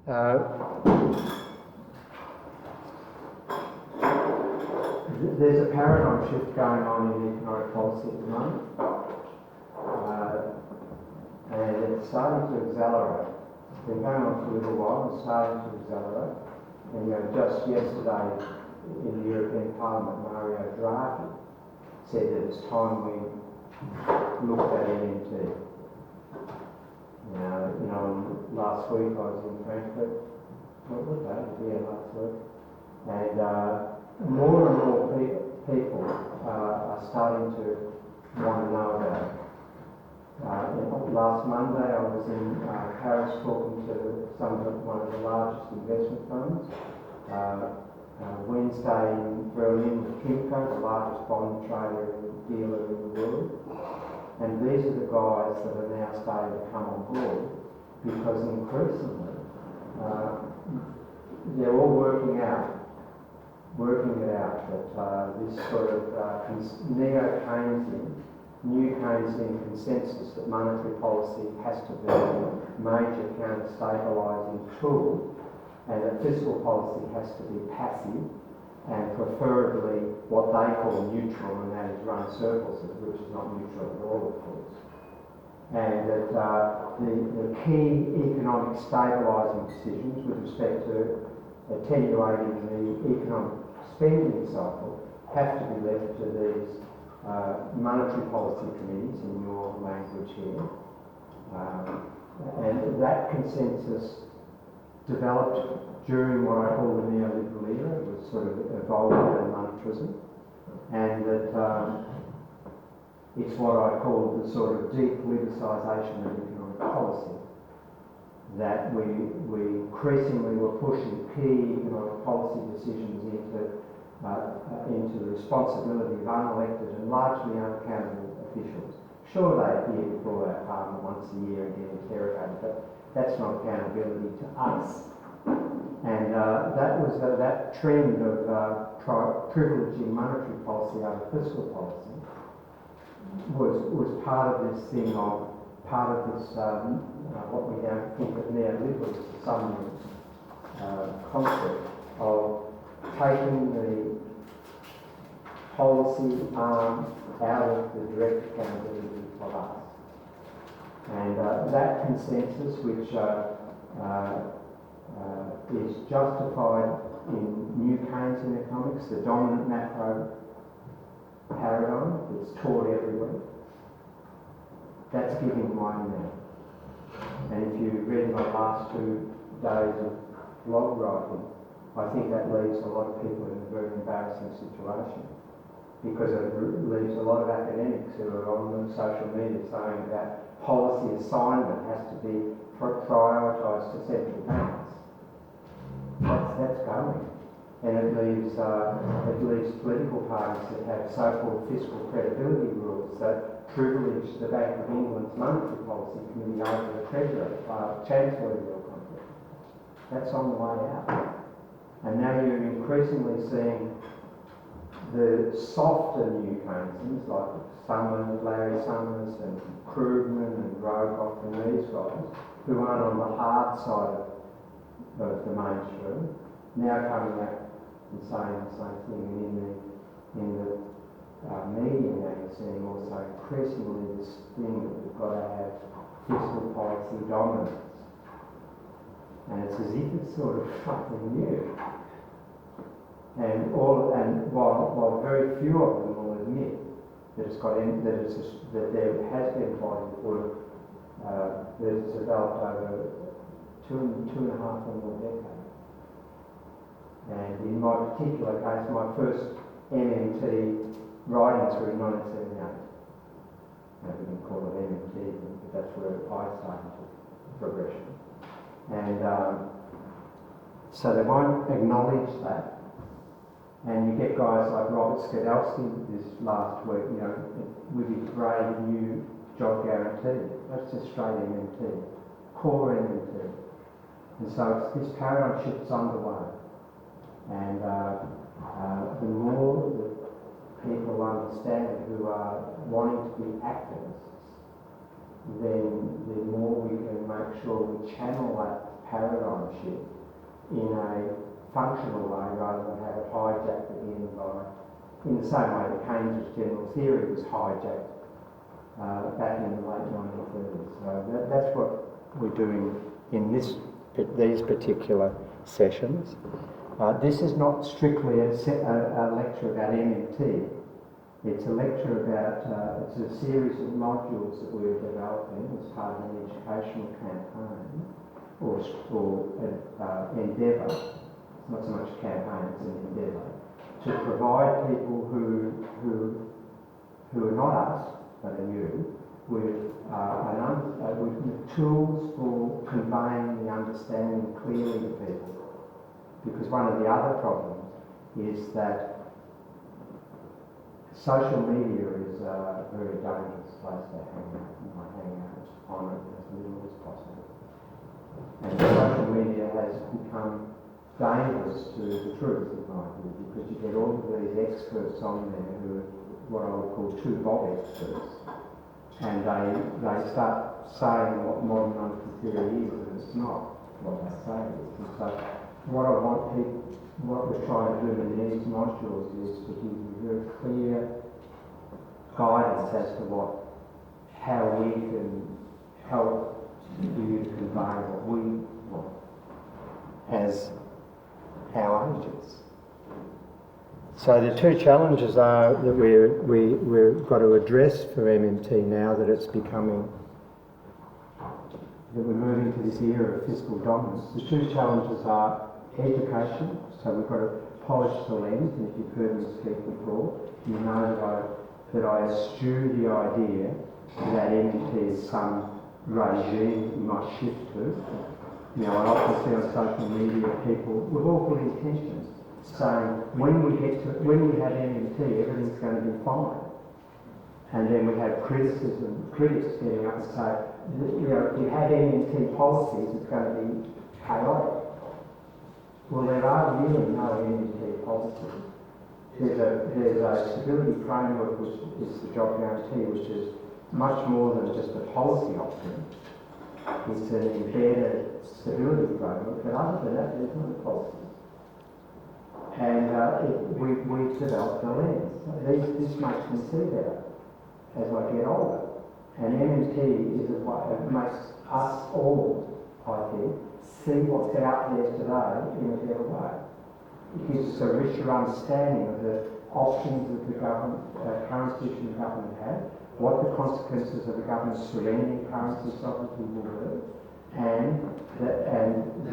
There's a paradigm shift going on in economic policy at the moment, and it's starting to accelerate. It's been going on for a little while, it's starting to accelerate. And just yesterday in the European Parliament, Mario Draghi said that it's time we looked at MMT. Last week I was in Frankfurt. What was that? Yeah, last week. And more and more people are starting to want to know about it. Last Monday I was in Paris talking to one of the largest investment funds. Wednesday in Berlin with Kimco, the largest bond trader and dealer in the world. And these are the guys that are now starting to come on board, because increasingly they're all working it out that this sort of neo-Keynesian, new Keynesian consensus that monetary policy has to be a major counter-stabilising tool, and that fiscal policy has to be passive and preferably what they call neutral, and that is run surpluses, which is not neutral at all, of course. And that the key economic stabilising decisions with respect to attenuating the economic spending cycle have to be left to these monetary policy committees, in your language here. And that consensus developed during what I call the neoliberal era. It was sort of evolved out of monetarism, and that it's what I call the sort of depoliticisation of economic policy, that we increasingly were pushing key economic policy decisions into the responsibility of unelected and largely unaccountable officials. Sure, they appear before our parliament once a year and get interrogated, but that's not accountability to us. And that trend of privileging monetary policy over fiscal policy was part of this thing of what we now think of neoliberalism, some concept of taking the policy arm out of the direct accountability of us. And that consensus, which is justified in new Keynesian economics, the dominant macro paradigm that's taught everywhere, that's giving way now. And if you read my last 2 days of blog writing, I think that leaves a lot of people in a very embarrassing situation, because it leaves a lot of academics who are on the social media saying that policy assignment has to be prioritised to central banks. That's going. And it leaves political parties that have so-called fiscal credibility rules that privilege the Bank of England's monetary policy committee over the Treasurer, Chancellery conflict. That's on the way out. And now you're increasingly seeing the softer new Keynesians like Larry Summers and Krugman and Rogoff and these guys, who aren't on the hard side of the mainstream, now coming out and saying the same thing. And in the media now you're seeing also increasingly this thing that we've got to have fiscal policy dominance. And it's as if it's sort of something new. And while very few of them will admit that that there has been body work that has developed over two and a half or more decades. And in my particular case, my first MMT writings were in 1978. Now, we can call it MMT, but that's where I started progression. And so they won't acknowledge that. And you get guys like Robert Skidelsky this last week, with his brave new job guarantee. That's just straight MMT, core MMT. And so this paradigm shift's underway. And the more that people understand who are wanting to be activists, then the more we can make sure we channel that paradigm shift in a functional way rather than have it hijacked again in the same way that Cambridge general theory was hijacked back in the late 1930s. So that's what we're doing in these particular sessions. This is not strictly a lecture about MMT. It's a lecture about, it's a series of modules that we're developing as part of an educational campaign or endeavour, not so much a campaign, it's an endeavour, to provide people who are not us, but are you, with tools for conveying the understanding clearly to people. Because one of the other problems is that social media is a very dangerous place to hang out. You might hang out on it as little as possible. And social media has become dangerous to the truth, in my view, because you get all of these experts on there who are what I would call two-bob experts. And they start saying what modern mental theory is, and it's not what they say it is. And so what we're trying to do in these modules is to give you very clear guidance as to how we can help you to convey what we want as our ages. So the two challenges are that we've got to address for MMT now that it's becoming, that we're moving to this era of fiscal dominance. The two challenges are education, so we've got to polish the lens, and if you've heard me speak before, you know that I eschew the idea that MMT is some regime you might shift to. You know, I often see on social media people with all good intentions saying when we have MMT, everything's going to be fine. And then we have critics getting up and say, you know, if you have MMT policies, it's going to be chaotic. Well, there are really no MMT policies. There's a stability framework, which is the job guarantee, which is much more than just a policy option. It's an embedded stability framework, but other than that, there's no policy. And we've developed the lens. This makes me see better as I get older. And MMT is a way, it makes us all, I think, see what's out there today in a better way. It gives us a richer understanding of the options that the government, current system of government had, what the consequences of the government surrendering currency sovereignty will be, and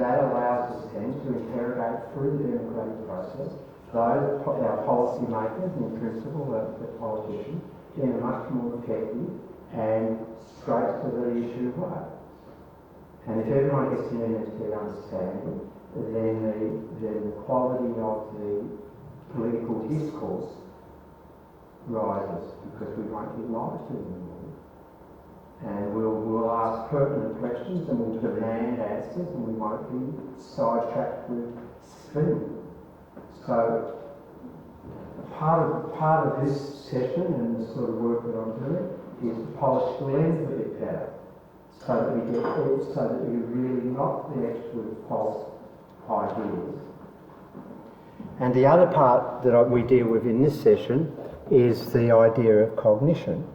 that allows us then to interrogate through the democratic process those our policy makers, in principle, the politicians, in a much more effective and straight to the issue way. And if everyone gets an MMT understanding, then the quality of the political discourse rises, because we won't be lied to anymore. And we'll ask pertinent questions and we'll demand answers, and we won't be sidetracked with spin. So part of this session and the sort of work that I'm doing is to polish the lens a bit better, so that you're really not vexed with false ideas. And the other part that we deal with in this session is the idea of cognition,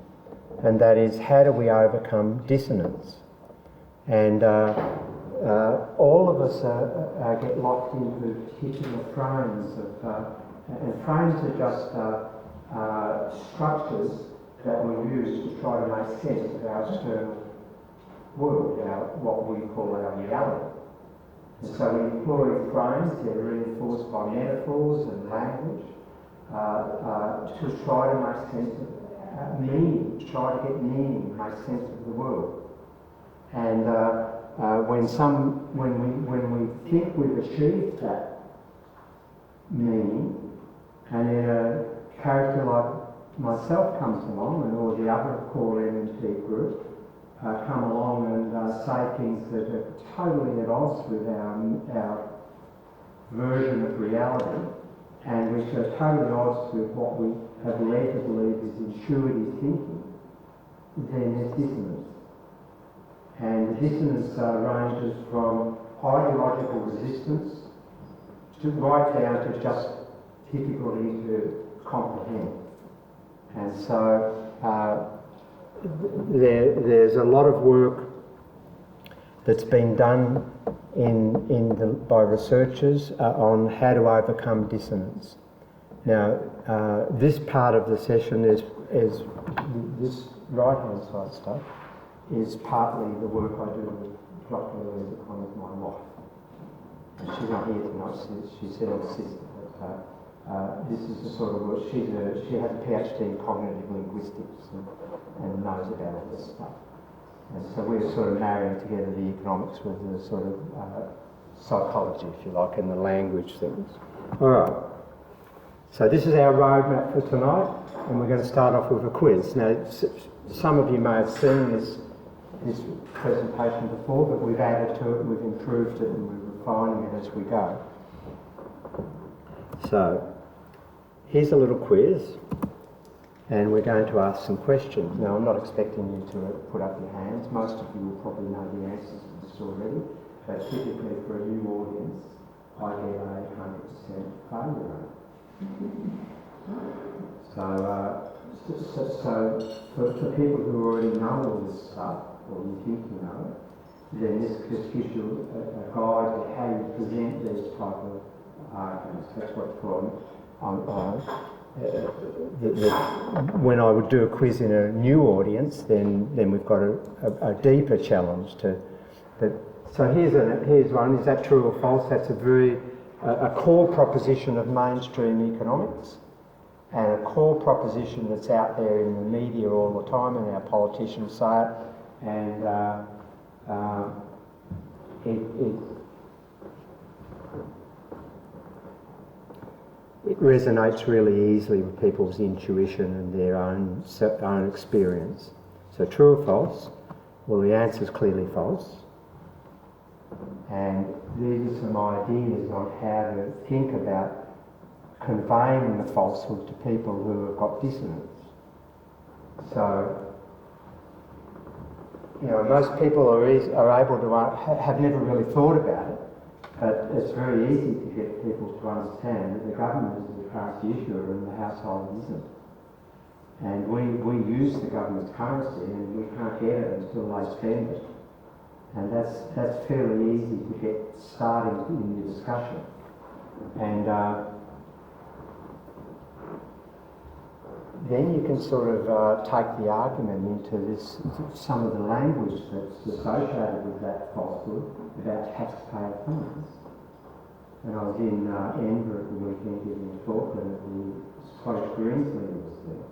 and that is, how do we overcome dissonance? And all of us get locked into particular frames and frames are just structures that we use to try to make sense of our external world, what we call our reality. And so we employ frames that are reinforced by metaphors and language to try to make sense of meaning, try to get meaning, make sense of the world. And when we think we've achieved that meaning, and then a character like myself comes along, and all the other core MMT group come along and say things that are totally at odds with our version of reality, and which are totally at odds with what we have led to believe is intuitive thinking, then there's dissonance. And the dissonance ranges from ideological resistance to right down to just difficulty to comprehend. And so there's a lot of work that's been done by researchers on how to overcome dissonance. Now, this part of the session is this right-hand side stuff is partly the work I do with Dr. Louisa Connors, my wife. And she's not here tonight, she's her assistant. This is the sort of work, she has a PhD in cognitive linguistics and knows about all this stuff. And so we're sort of marrying together the economics with the sort of psychology, if you like, and the language things. All right. So this is our roadmap for tonight, and we're going to start off with a quiz. Now, some of you may have seen this presentation before, but we've added to it, we've improved it, and we're refining it as we go. So, here's a little quiz, and we're going to ask some questions. Now, I'm not expecting you to put up your hands. Most of you will probably know the answers to this already, but typically for a new audience, I get a 100% failure rate. So for people who already know all this stuff, or you think you know it, then this just gives you a guide to how you present these type of arguments. That's what it's called. When I would do a quiz in a new audience, then we've got a deeper challenge to. So here's one. Is that true or false? That's a core proposition of mainstream economics, and a core proposition that's out there in the media all the time, and our politicians say it, and it resonates really easily with people's intuition and their own experience. So true or false? Well, the answer is clearly false. And these are some ideas on how to think about conveying the falsehood to people who have got dissonance. So, most people are able to have never really thought about it, but it's very easy to get people to understand that the government is the currency issuer and the household isn't. And we use the government's currency and we can't get it until they spend it. And that's fairly easy to get started in your discussion. And then you can sort of take the argument into some of the language that's associated with that falsehood about taxpayer funds. And I was in Edinburgh at the weekend giving a talk, and the Scottish Greens leader was there.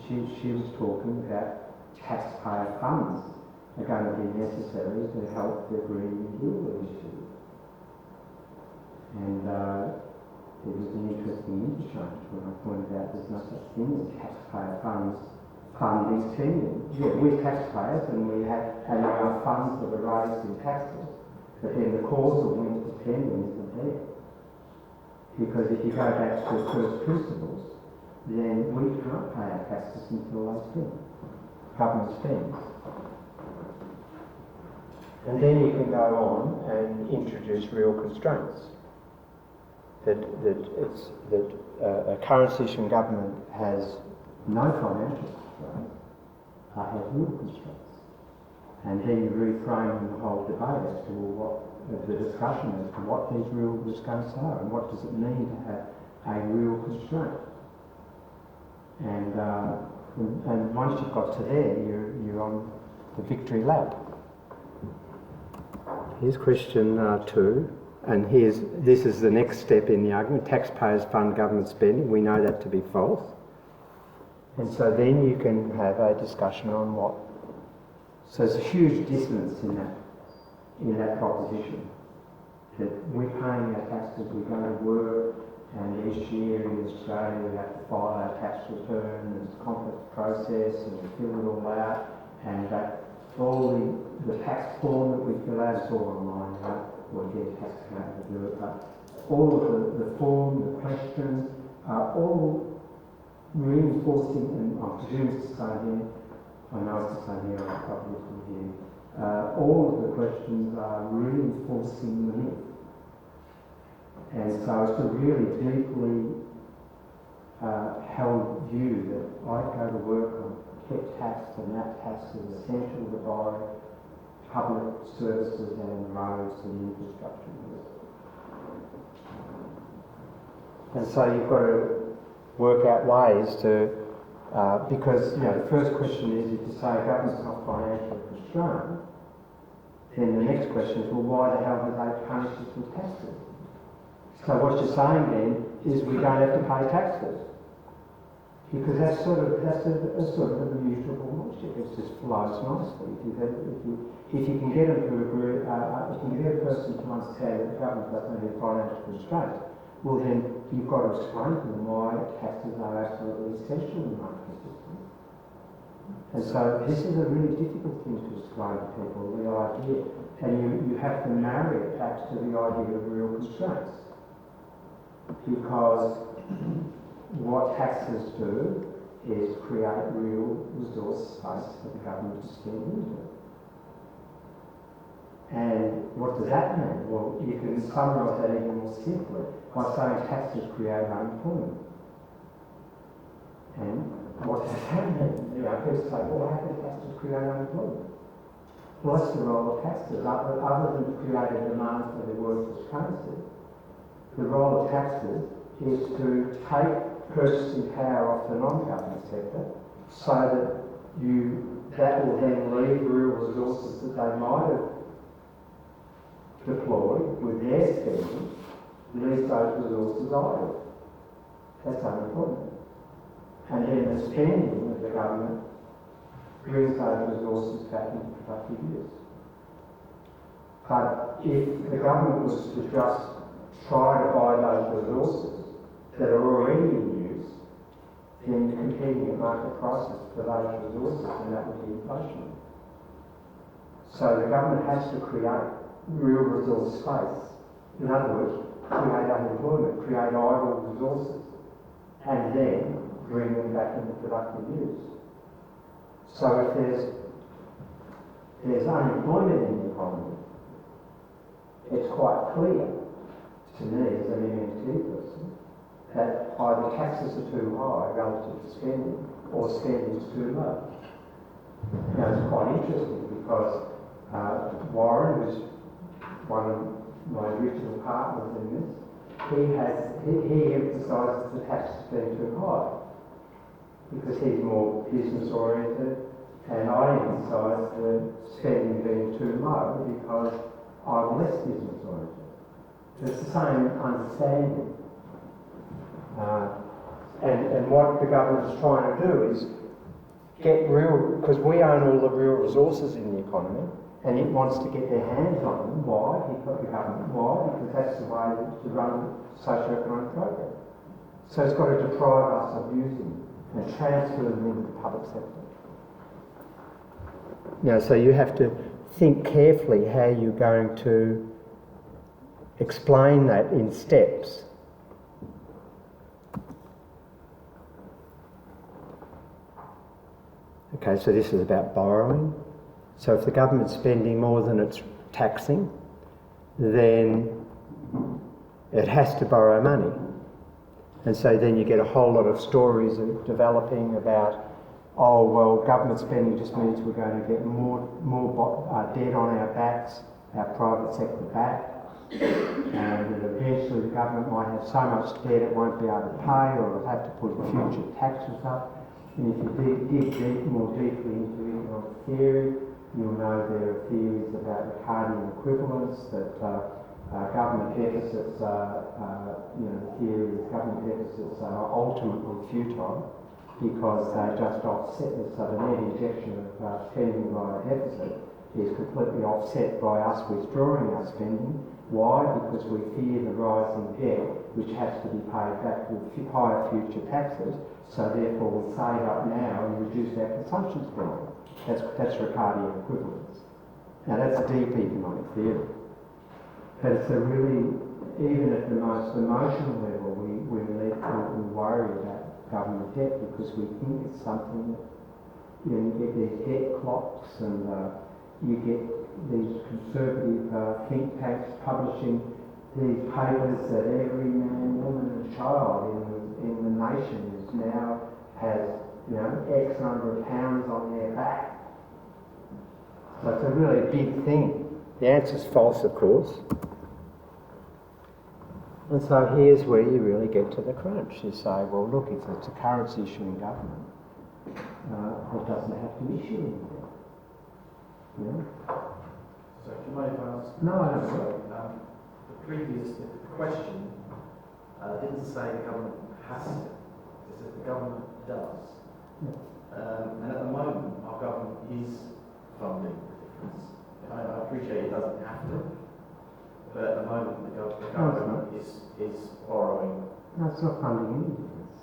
She was talking about taxpayer funds are going to be necessary to help the Green New Deal initiative. And it was an interesting interchange when I pointed out there's no such thing as taxpayer funds funding spending. Yeah, we're taxpayers and we have our funds that are raised in taxes, but then the causal link to spending isn't there. Because if you go back to first principles, then we can't pay our taxes until they spend. Government spends. And then you can go on and introduce real constraints. That a currency-issuing government has no financial constraints, but has real constraints. And then you reframe the whole debate as to the discussion as to what these real constraints are and what does it mean to have a real constraint. And once you've got to there, you're on the victory lap. Here's question 2, and this is the next step in the argument. Taxpayers fund government spending. We know that to be false. And so then you can have a discussion on what. So there's a huge dissonance in that proposition. That we're paying our taxes, we're going to work, and each year in Australia we have to file our tax return, and it's a complex process, and we fill it all out, and that all the tax form that we fill out is all online, right? Or get a tax account to do it, but all of the form, the questions are all reinforcing, and I presume it's the same here, I know it's the same here, I've probably from here, all of the questions are reinforcing the myth. And so it's a really deeply held view that I go to work on kept tax, and that tax is essential to buy public services and roads and infrastructure. And so you've got to work out ways to, because the first question is, if you say government's not financially constrained, then the next question is, well, why the hell do they punish us with taxes? So what you're saying then is we don't have to pay taxes, because that's a sort of an immutable logic. It just flows nicely. If you can get them to agree, if you can get a person to understand that the government doesn't have financial constraints, well then you've got to explain to them why taxes are absolutely essential in the monetary system. And so this is a really difficult thing to explain to people, the idea. And you have to marry it back to the idea of real constraints. Because what taxes do is create real resource space for the government to spend into. And what does that mean? Well, you can summarise that even more simply by saying taxes create unemployment. And what does that mean? People say, well, how can taxes create unemployment? Well, that's the role of taxes. Other than to create a demand for the worthless currency, the role of taxes is to take purchasing power off the non-government sector so that will then leave real resources that they might have deployed with their spending, leave those resources idle. That's unemployment. And then the spending of the government brings those resources back into productive use. But if the government was to just try to buy those resources that are already in use, then competing at market prices for those resources, and that would be inflation. So the government has to create real resource space. In other words, create unemployment, create idle resources, and then bring them back into productive use. So if there's unemployment in the economy, it's quite clear to me as an MMT person that either taxes are too high relative to spending or spending is too low. Now it's quite interesting because Warren, who's one of my original partners in this, he emphasises the taxes being too high because he's more business oriented, and I emphasise the spending being too low because I'm less business oriented. It's the same understanding. And what the government is trying to do is get real, because we own all the real resources in the economy, and it wants to get their hands on them. Why? Because the government. Why? Because that's the way to run socio-economic program. So it's got to deprive us of using and transfer them into the public sector. So you have to think carefully how you're going to explain that in steps. Okay, so this is about borrowing. So if the government's spending more than it's taxing, then it has to borrow money. And so then you get a whole lot of stories developing about, oh, well, government spending just means we're going to get more debt on our backs, our private sector back, and that eventually the government might have so much debt it won't be able to pay, or it'll have to put future taxes up. And if you dig more deeply into economic theory, you'll know there are theories about Ricardian equivalence, that government deficits the theory is government deficits are ultimately futile because they just offset. So the net injection of spending by a deficit is completely offset by us withdrawing our spending. Why? Because we fear the rising debt, which has to be paid back with higher future taxes. So therefore we save up now and reduce our consumption spending. That's Ricardian equivalence. Now that's a deep economic theory. But it's a really, even at the most emotional level, we worry about government debt because we think it's something that, you get these debt clocks and, you get these conservative think tanks publishing these papers that every man, woman and child in the nation is now has, you know, X number of pounds on their back. So it's a really big thing. The answer's false, of course. And so here's where you really get to the crunch. You say, well, look, if it's a currency issuing government, it doesn't have to issue anything. You know? So do you mind if I ask? No, I don't know. The previous question didn't say the government has to. It said the government does. Yeah. And at the moment, our government is funding the difference. I appreciate it doesn't have to, but at the moment, the government is borrowing. No, it's not funding any difference.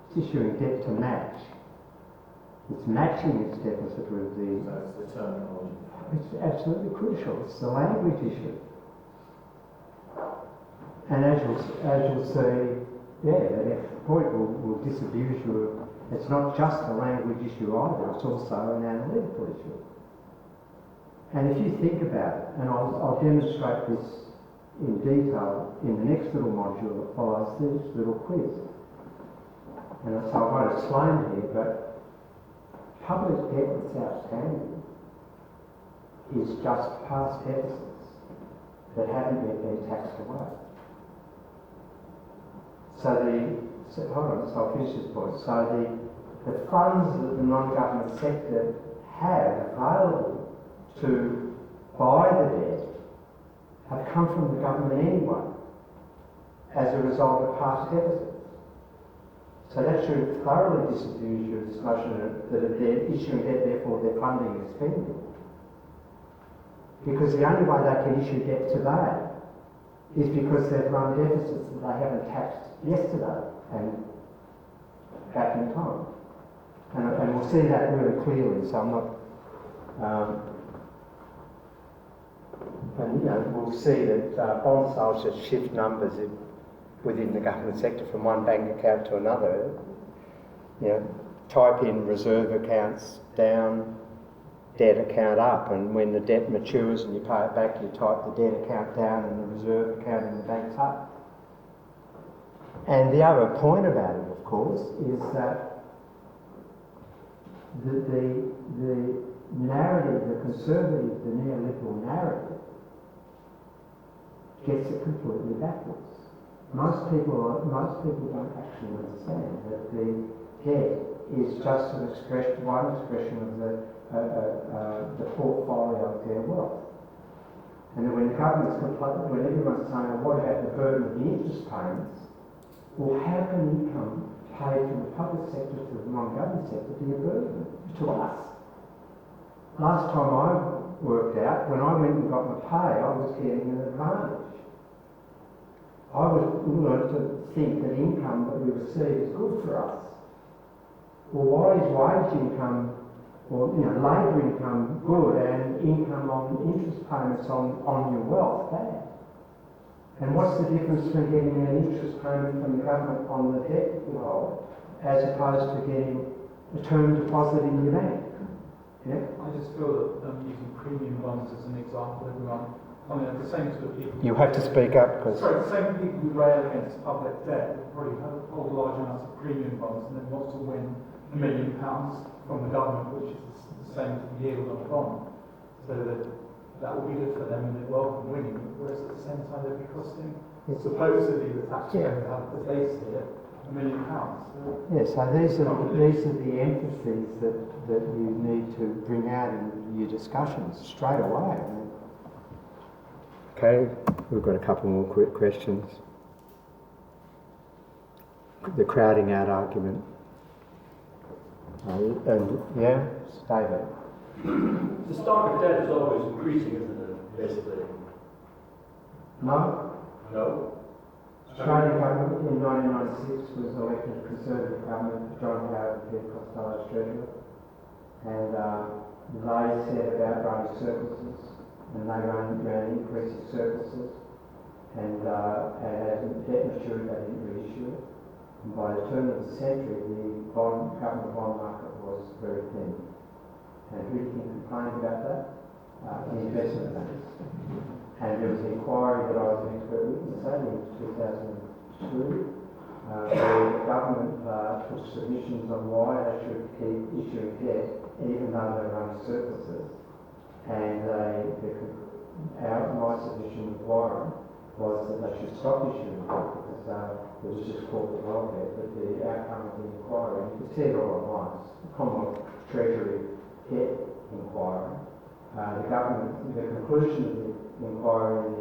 It's issuing debt to match. It's matching its deficit with the... So it's the terminology. It's absolutely crucial. It's the language issue. And as you'll see, yeah, the next point will disabuse you of, it's not just a language issue either, it's also an analytical issue. And if you think about it, and I'll demonstrate this in detail in the next little module that follows this little quiz. And so I won't explain here, but public debt that's outstanding is just past deficits that haven't yet been taxed away. So I'll finish this point. So the funds that the non-government sector have available to buy the debt have come from the government anyway as a result of past deficits. So that should thoroughly disabuse you of this notion that if they're issuing debt, therefore they're funding and spending. Because the only way they can issue debt today is because they've run deficits that they haven't taxed yesterday and back in time. And we'll see that really clearly, so I'm not... and you know, we'll see that bond sales just shift numbers within the government sector from one bank account to another. You know, type in reserve accounts down, debt account up, and when the debt matures and you pay it back, you type the debt account down and the reserve account in the bank's up. And the other point about it, of course, is that the narrative, the conservative, the neoliberal narrative, gets it completely backwards. Most people don't actually understand that the debt is just one expression of the portfolio of their wealth. And then when the government's complaining, when everyone's saying, well, what about the burden of the interest payments? Well, how can income paid from the public sector to the non-government sector be a burden to us? Last time I worked out, when I went and got my pay, I was getting an advantage. I was learned to think that income that we receive is good for us. Well, why is wage income, or labour income, good and income on interest payments on your wealth bad? And what's the difference between getting an interest payment from the government on the debt you hold as opposed to getting a term deposit in your bank? Yeah? I just feel that using premium bonds as an example, everyone, the same sort of people... You have to speak up because... Sorry, the same people who rail against public debt will probably hold large amounts of premium bonds and then want to win £1 million from the government, which is the same yield on a bond. So that will be good for them and they welcome winning, whereas at the same time they'll be costing supposedly the taxpayer as they see it, £1 million. Yeah, so these are the emphases that you need to bring out in your discussions straight away. Okay, we've got a couple more quick questions. The crowding out argument. And yeah, David. The stock of debt is always increasing, isn't it, basically? No. No? Australian government in 1996 was elected a Conservative government, John Howard and Mmt Causality as Treasurer. And they said about running surpluses, and they ran increasing surpluses. And as the debt matured, they didn't reissue it. And by the turn of the century, the government bond market was very thin. And who do you think complained about that? investment banks. And there was an inquiry that I was an expert witness at in 2002, where the government took submissions on why they should keep issuing debt even though they run surpluses. And my submission with Warren was that they should stop issuing debt because it was just corporate welfare. But the outcome of the inquiry, you could see it all at once, the Commonwealth Treasury debt inquiry. The conclusion of the inquiry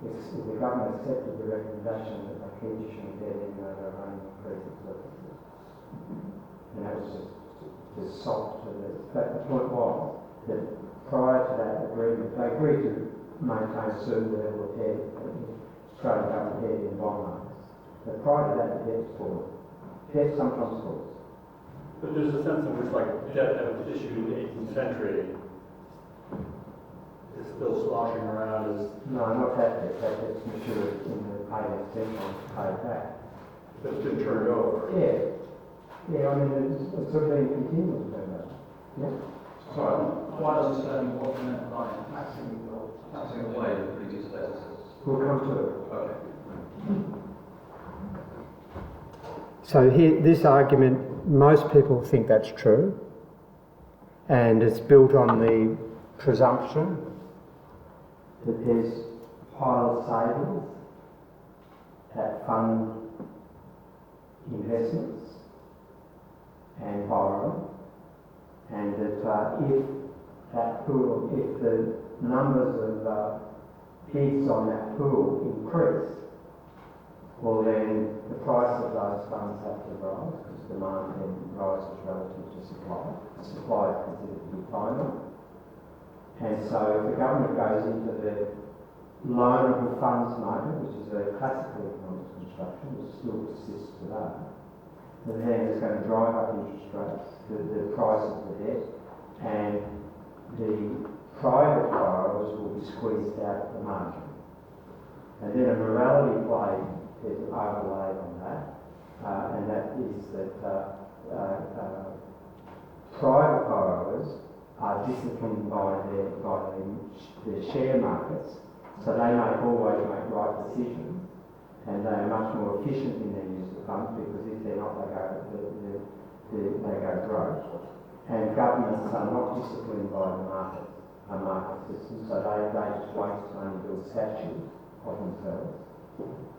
the government accepted the recommendation that they keep issuing debt even though they're running increasing surpluses. And that was just soft to this. But the point was that prior to that agreement, they agreed to maintain a certain level of debt, Australian government debt in bond markets. But prior to that, the debt falls. Debt sometimes falls. But there's a sense in which, like, debt that was issued in the 18th century is still sloshing around as... No, not that debt. That debt's matured in the 18th century to pay back. That's been turned over. Yeah. Yeah, I mean, it's sort of been continuing to do that. Yeah. Sorry, why does it say what you meant by taxing away the previous letters? We'll come to it. Okay. So here, this argument, most people think that's true, and it's built on the presumption that there's a pile of savings that fund investments and borrowing, and that if that pool, if the numbers of bids on that pool increase, well then the price of those funds have to rise because demand then rises relative to supply. Supply is considered to be finite. And so if the government goes into the loanable funds market, which is a classical economic construction, which still persists today, then it's going to drive up interest rates, the price of the debt, and the private borrowers will be squeezed out at the margin. And then a morality play is overlaid on that, and that is that private borrowers are disciplined by their share markets, so they always make right decisions, and they are much more efficient in their use of funds because if they're not, they go broke. And governments are not disciplined by the market system, so they just waste money to build statues of themselves.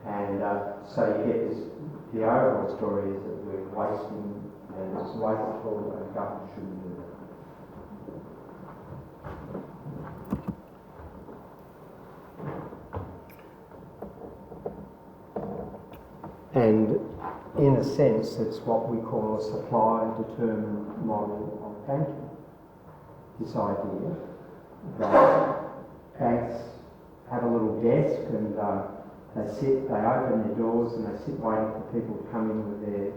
And so you get this, the overall story is that we're wasting, and it's wasteful, and government shouldn't do that. And in a sense, it's what we call a supply-determined model of banking. This idea that banks have a little desk and they open their doors and they sit waiting for people to come in with their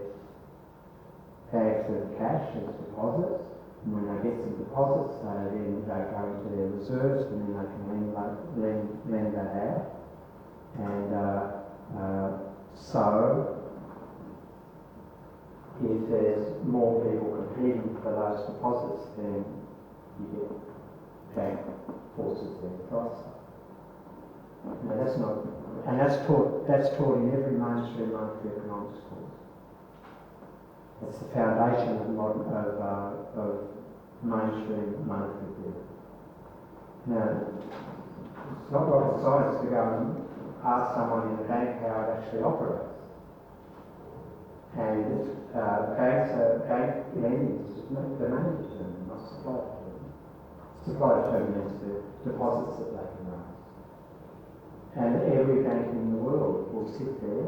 bags of cash as deposits. And when they get some deposits, they go into their reserves and then they can lend that out. And so, if there's more people competing for those deposits, then you get bank forces their price up. Now that's not, and that's taught in every mainstream monetary economics course. That's the foundation of mainstream monetary theory. Now, it's not rocket science to go and ask someone in the bank how it actually operates. And bank lending is just demand determined, not supply determined. Supply determined means the deposits that they can raise. And every bank in the world will sit there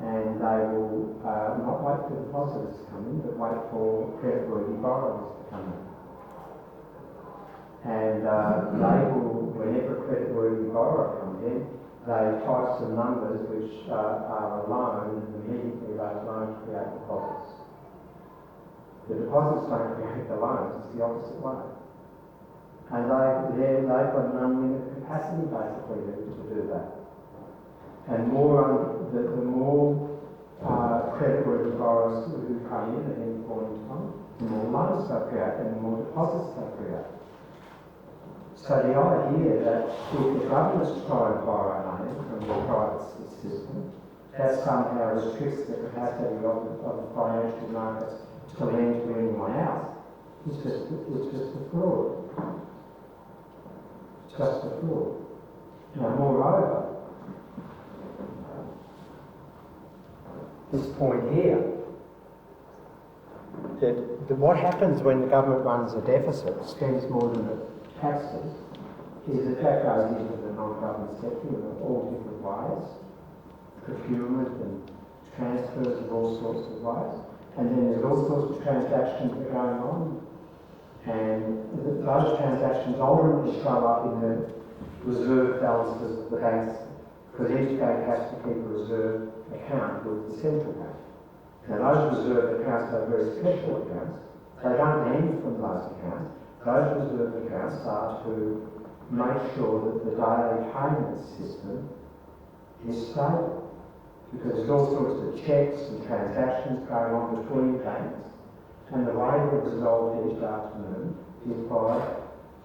and they will not wait for depositors to come in, but wait for creditworthy borrowers to come in. And they will, whenever a creditworthy borrower comes in, they type some numbers which are a loan, and immediately those loans create deposits. The deposits don't create the loans, it's the opposite way. And they've got an unlimited capacity basically to do that. And the more creditworthy borrowers who come in at any point in time, the more loans they create and the more deposits they create. So the idea that if the government's trying to borrow money from the private system, that somehow restricts the capacity of the financial markets to lend to anyone else, it's just a fraud. It's just a fraud. Now, moreover, this point here, that what happens when the government runs a deficit, spends more than it taxes, is that goes into the non-government sector in all different ways, procurement and transfers of all sorts of ways, and then there's all sorts of transactions that are going on, and those transactions ultimately show up in the reserve balances of the banks, because each bank has to keep a reserve account with the central bank. Now those reserve accounts are very special accounts. They don't lend from those accounts. Those reserve accounts are to make sure that the daily payment system is stable. Because there's all sorts of checks and transactions going on between banks, and the way they're resolved each afternoon is by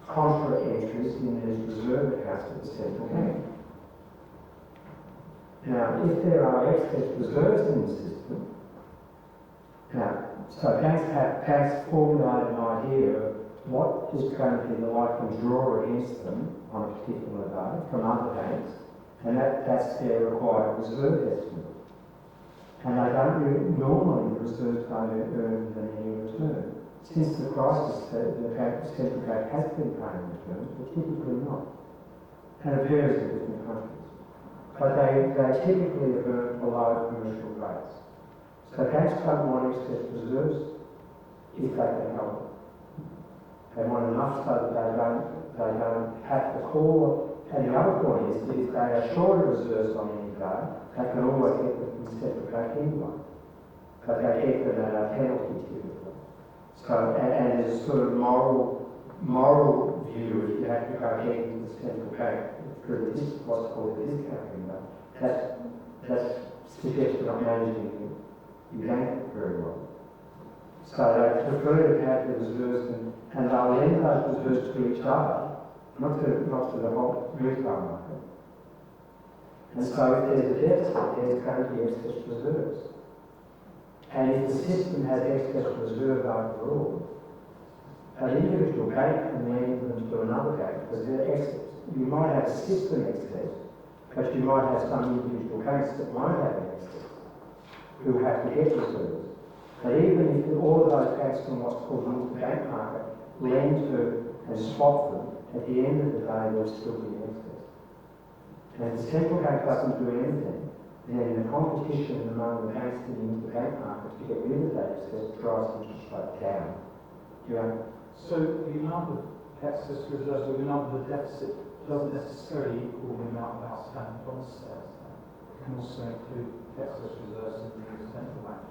contra entries in these reserve accounts at the central bank. Now, if there are excess reserves in the system, so banks formulate an idea of what is going to be the likely draw against them on a particular day from other banks, and that's their required reserve estimate. And they don't really, normally the reserves don't earn them any return. Since the crisis, the central bank has been paying returns, but typically not. And it varies in different countries. But they typically have earned below commercial rates. So banks don't want excess reserves if they can help it. They want enough so that they don't have to call. And the other point is that if they are short of reserves on any day, they can always get them from the central bank anyway. But they get them at a penalty typically. So, and there's a sort of moral view if you have to go get into the central bank through what's called the discount window. That suggests you're not managing your bank very well. So they prefer to have the reserves and they'll lend those reserves to each other, not to the whole retail market. And so if there's a deficit, there's going to be excess reserves. And if the system has excess reserve overall, an individual bank can lend them to another bank because they're excess. You might have a system excess, but you might have some individual banks that won't have an excess, who have to get reserves. But even if all of those banks from what's called the interbank market lend to and swap them, at the end of the day there'll still be an excess. And if the central bank doesn't do anything, then the competition among the banks in the interbank market to get rid of that excess drives interest rate down. So the amount of excess reserves or the amount of the deficit doesn't necessarily equal the amount of outstanding bond sales. It can also include excess reserves in the central bank.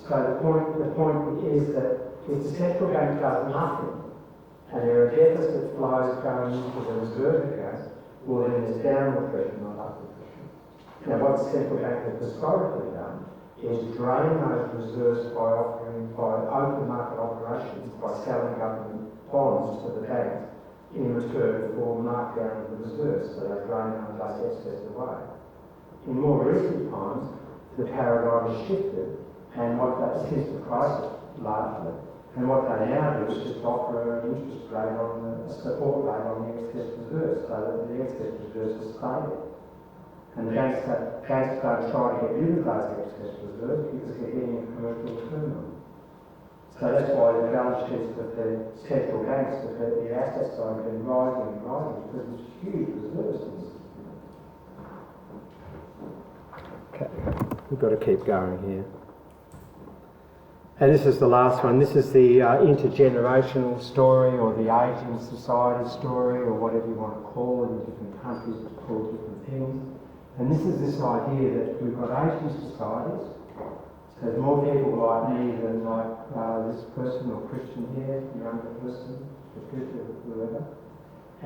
So the point is that if the central bank does nothing and there are deficit flows going into the reserve accounts, well then there's downward pressure, not upward pressure. Now what the central bank has historically done is drain those reserves by open market operations, by selling government bonds to the banks in return for markdown of the reserves, so they drain those excess away. In more recent times, the paradigm has shifted, and since the crisis largely, and what they now do is just offer an interest rate a support rate on the excess reserves, so that the excess reserves are stable. And the banks don't try to get rid of those excess reserves because they're getting a commercial return on them. So that's why the balance sheets of the central banks, the asset side, have been rising and rising because there's huge reserves in the system. Okay, we've got to keep going here. And this is the last one. This is the intergenerational story, or the ageing society story, or whatever you want to call it. In different countries it's called different things. And this is this idea that we've got ageing societies. So there's more people like me than like this person or Christian here, the younger person, the future, whoever.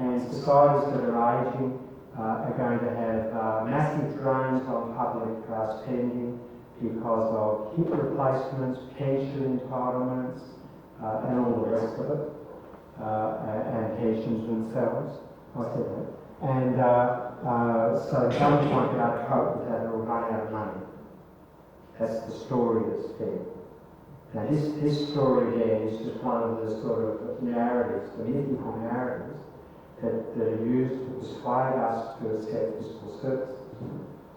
And societies that are ageing are going to have massive drains on public spending, because of hip replacements, pension entitlements, and all the rest of it. and pensions themselves. I said that. And so the government won't be able to cope with that, or run out of money. That's the story that's there. Now this story again is just one of the sort of narratives, the mythical narratives, that are used to persuade us to accept fiscal services.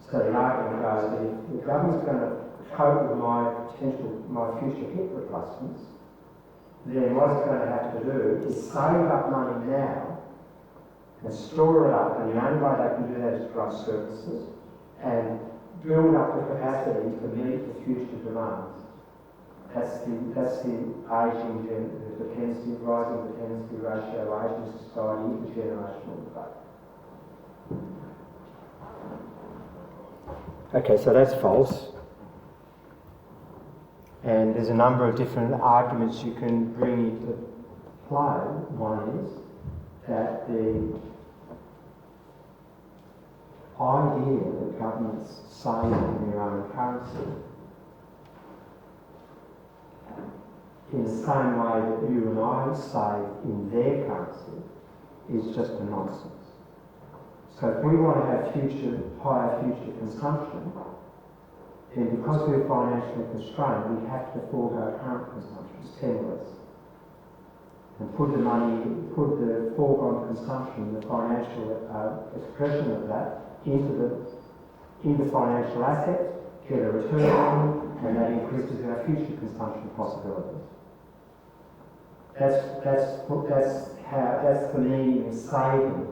So the argument goes that if the government's going to cope with my future hip replacements, then what it's going to have to do is save up money now and store it up, and the only way they can do that is to run services and build up the capacity to meet the future demands. That's the ageing, the dependency, rising dependency ratio, ageing society, intergenerational debate. Okay, so that's false. And there's a number of different arguments you can bring into play. One is that the idea that governments save in their own currency in the same way that you and I save in their currency is just a nonsense. So if we want to have higher future consumption, then because we're financially constrained, we have to forego current consumption, stimulus, and put the foregone consumption, the financial expression of that, into financial assets, get a return on them, and that increases our future consumption possibilities. That's the meaning of saving.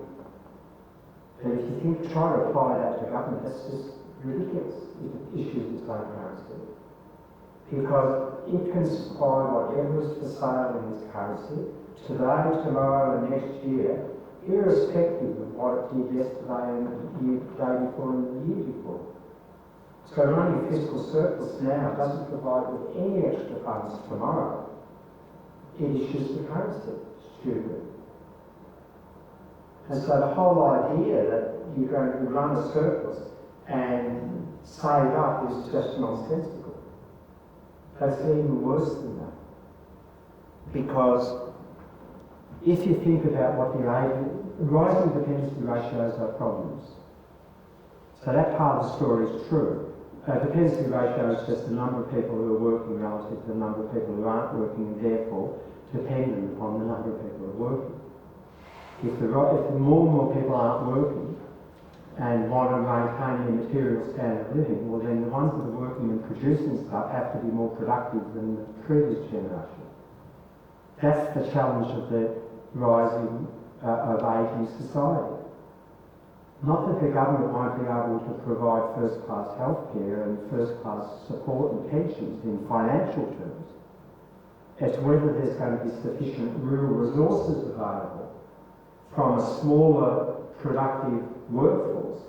But if you try to apply that to government, that's just ridiculous if it issues its own currency. Because it can supply whatever is for sale in its currency today, tomorrow and next year, irrespective of what it did yesterday and the day before and the year before. So running a fiscal surplus now doesn't provide with any extra funds tomorrow. It issues the currency. Stupid. And so the whole idea that you're going to run a surplus and save up is just nonsensical. It's even worse than that. Because if you think about what the rising dependency ratios are problems. So that part of the story is true. Dependency ratio is just the number of people who are working relative to the number of people who aren't working, and therefore dependent upon the number of people who are working. If more and more people aren't working and want to maintain a material standard of living, well then the ones that are working and producing stuff have to be more productive than the previous generation. That's the challenge of the rising of ageing society. Not that the government won't be able to provide first-class healthcare and first-class support and pensions in financial terms. It's whether there's going to be sufficient real resources available from a smaller, productive workforce.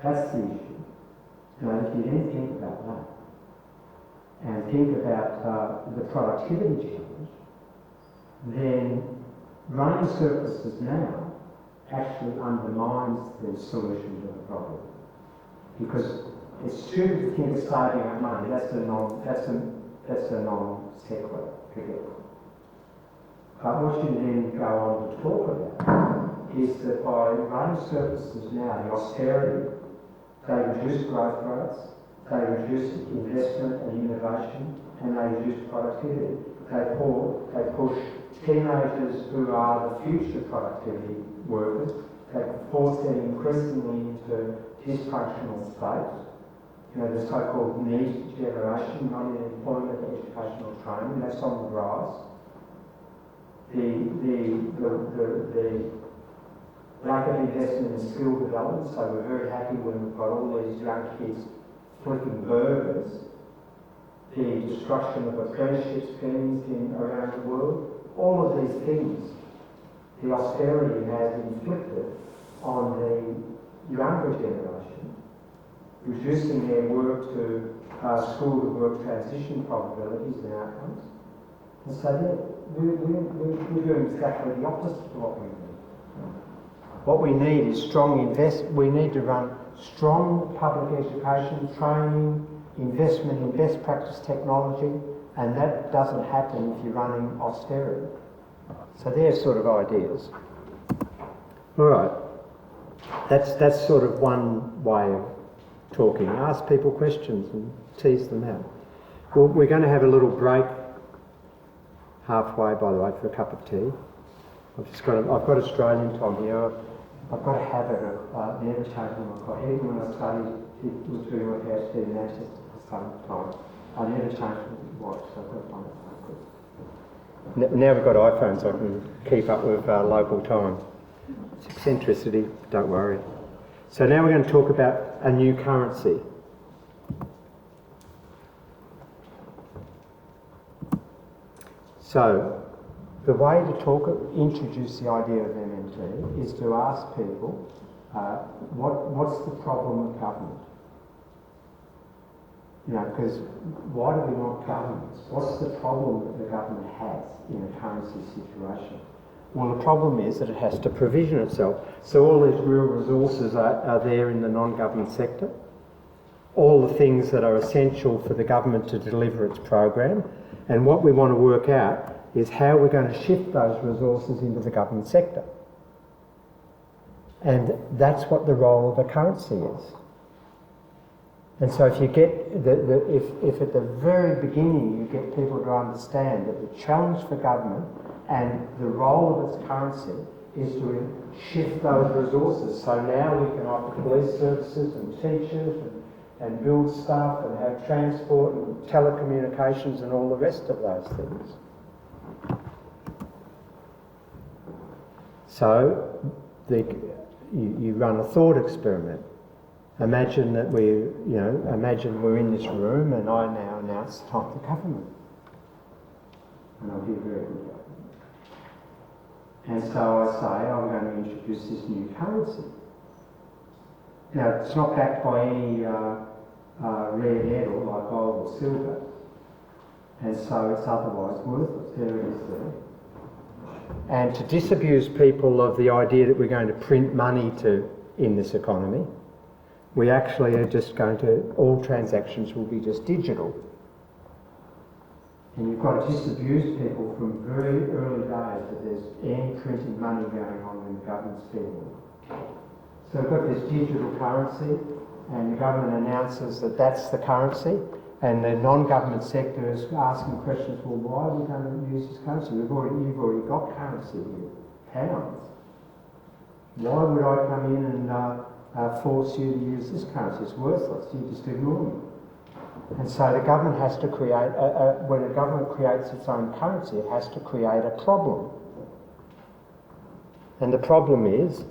That's the issue. Now, if you then think about that, and think about the productivity challenge, then running surpluses now actually undermines the solution to the problem. Because it's stupid to think of saving up money. That's a non sequitur. But what you then go on to talk about is that by running surpluses now, the austerity, they reduce growth rates, they reduce investment and innovation, and they reduce productivity. They push teenagers who are the future productivity workers, they force them increasingly into dysfunctional states. You know, the so-called NEET generation, not in employment, educational training, that's on the rise. The lack of investment in skill development, so we're very happy when we've got all these young kids flipping burgers. The destruction of apprenticeship schemes around the world, all of these things the austerity has inflicted on the younger generation, reducing their work to school-to-work transition probabilities and outcomes. And so we're doing exactly the opposite of what we need. What we need is we need to run strong public education, training, investment in best practice technology, and that doesn't happen if you're running austerity. So they're sort of ideas. All right. That's sort of one way of talking. Ask people questions and tease them out. Well, we're going to have a little break halfway, by the way, for a cup of tea. I've got Australian time here. I've got a habit of never taking my coffee. Even when I studied, it was doing my PhD in Manchester for some time. I never changed my watch, so I've got to find it. Now we've got iPhones, I can keep up with local time. It's eccentricity, don't worry. So now we're going to talk about a new currency. So, the way to introduce the idea of MMT is to ask people, what's the problem with government? You know, because why do we want governments? What's the problem that the government has in a currency situation? Well, the problem is that it has to provision itself. So all these real resources are there in the non-government sector. All the things that are essential for the government to deliver its program. And what we want to work out is how we're going to shift those resources into the government sector. And that's what the role of a currency is. And so if you get if at the very beginning you get people to understand that the challenge for government and the role of its currency is to shift those resources. So now we can offer police services and teachers and build stuff and have transport and telecommunications and all the rest of those things. So you run a thought experiment. Imagine that imagine we're in this room and I now announce the time for government. And I'll be very good. And so I say, I'm going to introduce this new currency. Now, it's not backed by any rare metal like gold or silver. And so it's otherwise worthless. There it is there. And to disabuse people of the idea that we're going to print money in this economy, we actually are just going to, all transactions will be just digital. And you've got to disabuse people from very early days that there's any printing money going on when the government's spending. So we've got this digital currency, and the government announces that that's the currency, and the non-government sector is asking questions, well, why are we going to use this currency? You've already got currency here, pounds. Why would I come in and force you to use this currency? It's worthless. You just ignore me. And so the government has to create, when a government creates its own currency, it has to create a problem. And the problem is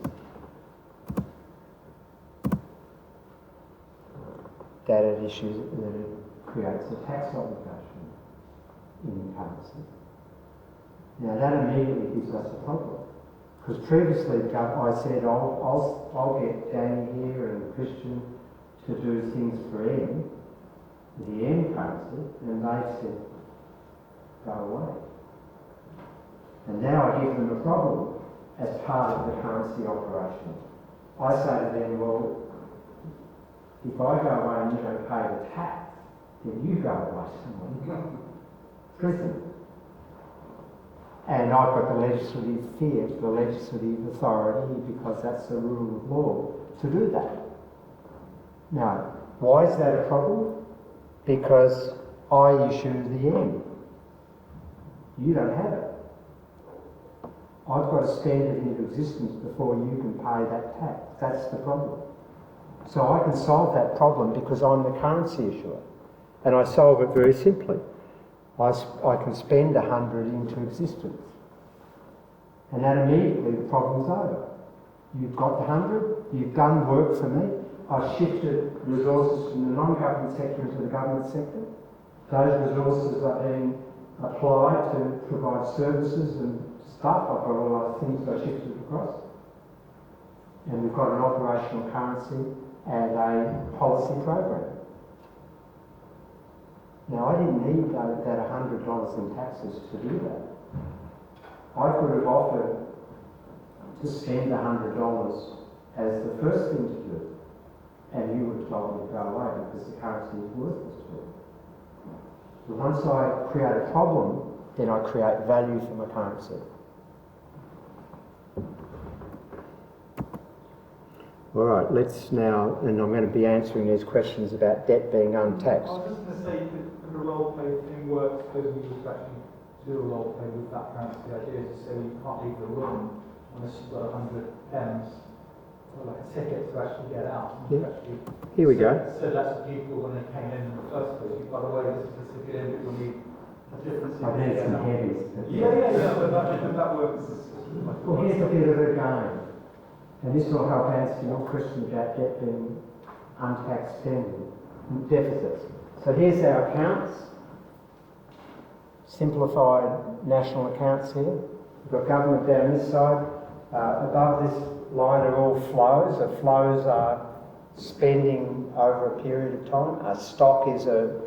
that it creates a tax obligation in the currency. Now that immediately gives us a problem. Because previously I said, I'll get Danny here and Christian to do things for M, the M currency, and they said, go away. And now I give them a problem as part of the currency operation. I say to them, well, if I go away and you don't pay the tax, then you go away somewhere. Prison. And I've got the legislative fiat, the legislative authority, because that's the rule of law, to do that. Now, why is that a problem? Because I issue the M. You don't have it. I've got to spend it into existence before you can pay that tax. That's the problem. So I can solve that problem because I'm the currency issuer. And I solve it very simply. I can spend 100 into existence. And that immediately the problem's over. You've got the 100, you've done work for me, I've shifted resources from the non-government sector into the government sector. Those resources are being applied to provide services and stuff. I've got all those things I shifted across. And we've got an operational currency and a policy program. Now, I didn't need that $100 in taxes to do that. I could have offered to spend $100 as the first thing to do, and you would have told me to go away because the currency is worthless to me. But once I create a problem, then I create value for my currency. All right, let's now, and I'm going to be answering these questions about debt being untaxed. I was just going to say, could a role play thing work, suppose we used to actually do a role play with that currency. The idea is to say you can't leave the room unless you've got £100 or like a ticket to actually get out. Yeah. Here we go. So that's people when they came in the first place. By the way, this is the ticket in, but you'll need a difference. I need some heavies. Yeah, but that works. Well, here's a bit of a game. And this will help answer your question about debt being untaxed spending, deficits. So here's our accounts, simplified national accounts here. We've got government down this side. Above this line are all flows. The flows are spending over a period of time. A stock is a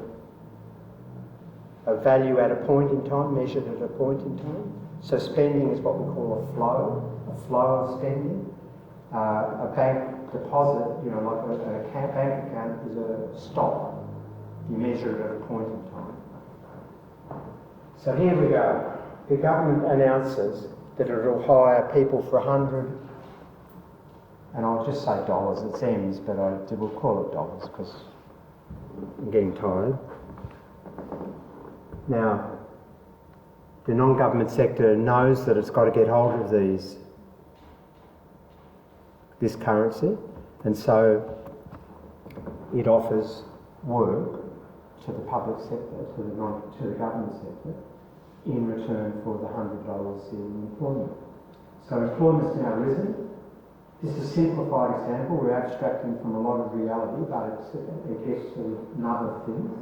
value at a point in time, measured at a point in time. So spending is what we call a flow of spending. A bank deposit, like a bank account is a stock. You measure it at a point in time. So here we go. The government announces that it will hire people for 100, and I'll just say dollars, it's M's, but we'll call it dollars because I'm getting tired. Now, the non-government sector knows that it's got to get hold of this currency, and so it offers work to the public sector, to the government sector, in return for the $100 in employment. So employment's now risen. This is a simplified example. We're abstracting from a lot of reality, but it gets to another thing.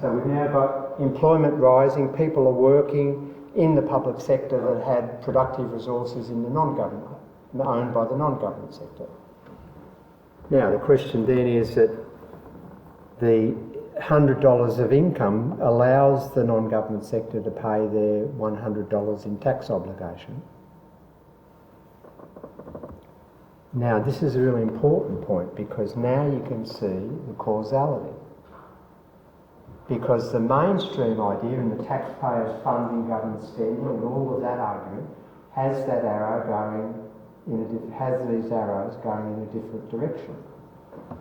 So we've now got employment rising. People are working in the public sector that had productive resources in the non-government, owned by the non-government sector. Now the question then is that the $100 of income allows the non-government sector to pay their $100 in tax obligation. Now this is a really important point because now you can see the causality. Because the mainstream idea in the taxpayers funding government spending and all of that argument has that arrow going has these arrows going in a different direction.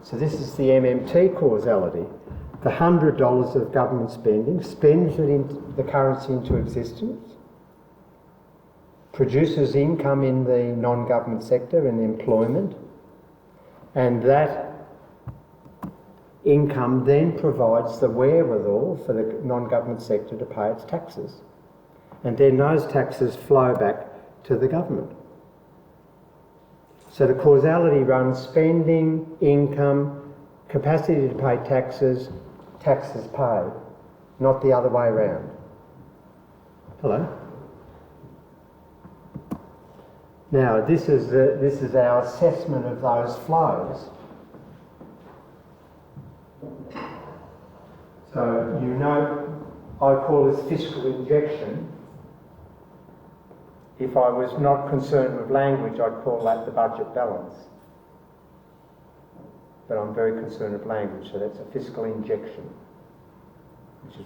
So this is the MMT causality. The $100 of government spending spends the currency into existence, produces income in the non-government sector and employment, and that income then provides the wherewithal for the non-government sector to pay its taxes. And then those taxes flow back to the government. So the causality runs spending, income, capacity to pay taxes, taxes paid, not the other way around. Hello? Now this is our assessment of those flows. So I call this fiscal injection. If I was not concerned with language, I'd call that the budget balance. But I'm very concerned with language, so that's a fiscal injection, which is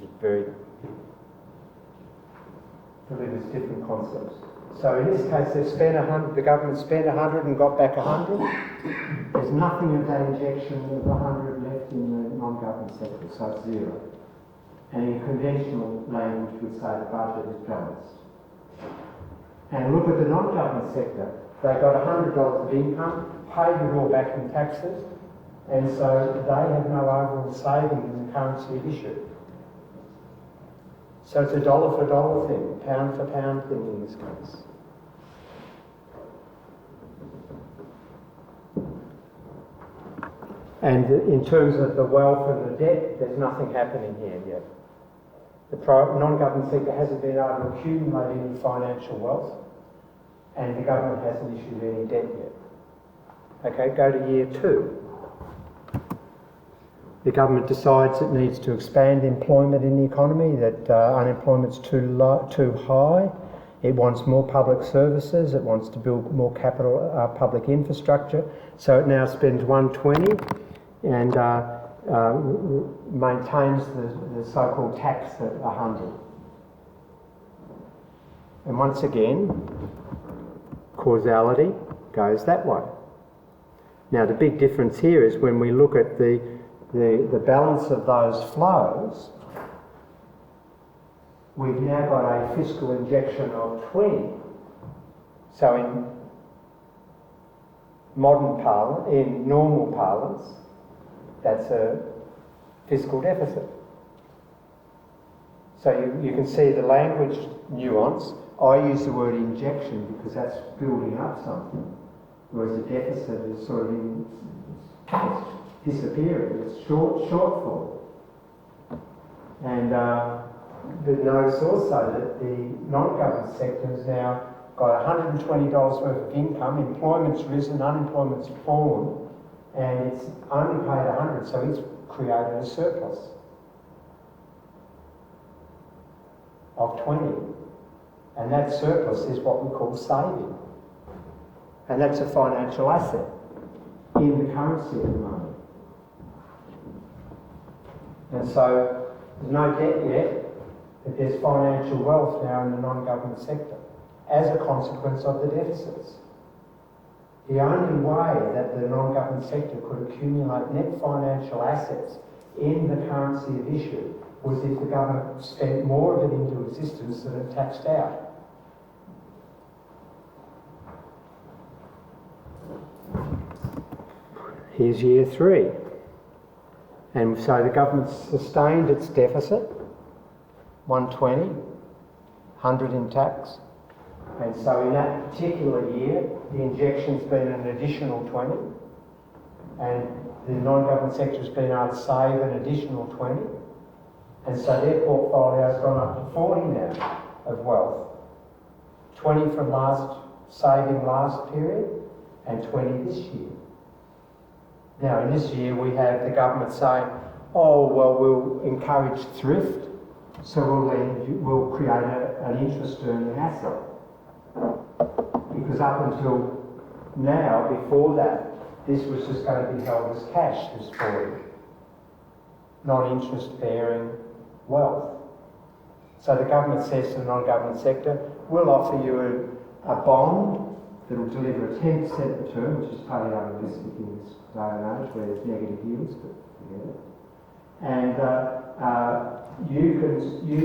delivers different concepts. So in this case, they spent 100. The government spent 100 and got back 100. There's nothing of that injection of 100 left in the non-government sector, so it's zero. And in conventional language, we'd say the budget is balanced. And look at the non-government sector. They got $100 of income, paid it all back in taxes, and so they have no overall saving in the currency of issue. So it's a dollar for dollar thing, pound for pound thing in this case. And in terms of the wealth and the debt, there's nothing happening here yet. The non-government sector hasn't been able to accumulate any financial wealth, and the government hasn't issued any debt yet. Okay, go to year 2. The government decides it needs to expand employment in the economy, that unemployment's too high. It wants more public services, it wants to build more capital public infrastructure. So it now spends 120 and maintains the so-called tax at 100. And once again, causality goes that way. Now the big difference here is when we look at the balance of those flows, we've now got a fiscal injection of 20. So in normal parlance, that's a fiscal deficit. So you can see the language nuance. I use the word injection because that's building up something, whereas a deficit is sort of it's disappearing, it's shortfall. And notice also that the non-government sector has now got $120 worth of income, employment's risen, unemployment's fallen, and it's only paid 100, so it's created a surplus of 20. And that surplus is what we call saving. And that's a financial asset in the currency at the moment. And so there's no debt yet, but there's financial wealth now in the non-government sector as a consequence of the deficits. The only way that the non-government sector could accumulate net financial assets in the currency of issue was if the government spent more of it into existence than it taxed out. Here's year 3. And so the government sustained its deficit, 120, 100 in tax. And so in that particular year, the injection's been an additional 20. And the non-government sector has been able to save an additional 20. And so their portfolio's gone up to 40 now of wealth. 20 from saving last period and 20 this year. Now in this year we have the government saying, oh well, we'll encourage thrift, so we'll create an interest earning asset. Because up until now, before that, this was just going to be held as cash, this 40, non-interest bearing wealth. So the government says to the non-government sector, we'll offer you a bond that will deliver a 10% return, which is totally unrealistic in this day and age where there's negative yields, but forget it. And you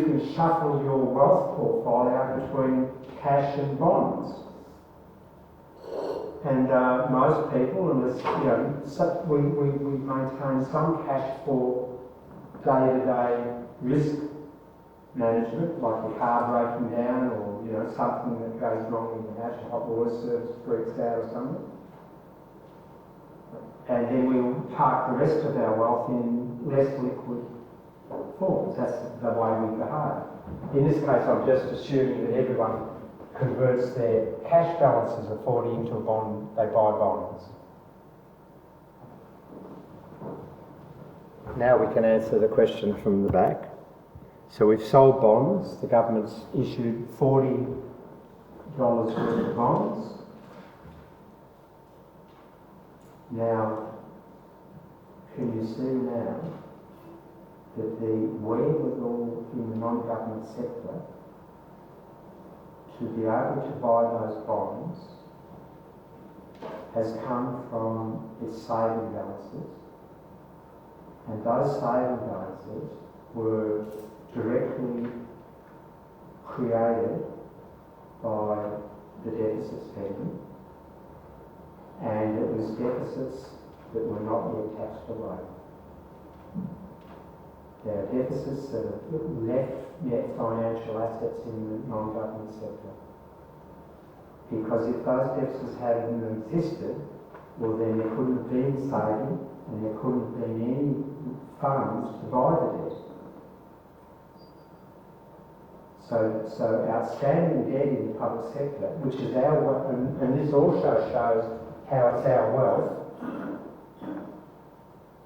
can shuffle your wealth portfolio between cash and bonds. And most people, we maintain some cash for day-to-day risk management, like a car breaking down or something that goes wrong in the house, hot water service breaks out or something. And then we'll park the rest of our wealth in less liquid forms. That's the way we behave. In this case, I'm just assuming that everyone converts their cash balances of 40 into a bond, they buy bonds. Now we can answer the question from the back. So we've sold bonds, the government's issued $40 worth of bonds. Now, can you see now that the wherewithal in the non-government sector to be able to buy those bonds has come from its saving balances, and those saving balances were directly created by the deficit spending, and it was deficits that were not yet taxed away. There are deficits that have left yet financial assets in the non-government sector. Because if those deficits hadn't existed, well then there couldn't have been saving and there couldn't have been any funds to buy the debt. So outstanding debt in the public sector, which is our wealth, and this also shows how it's our wealth,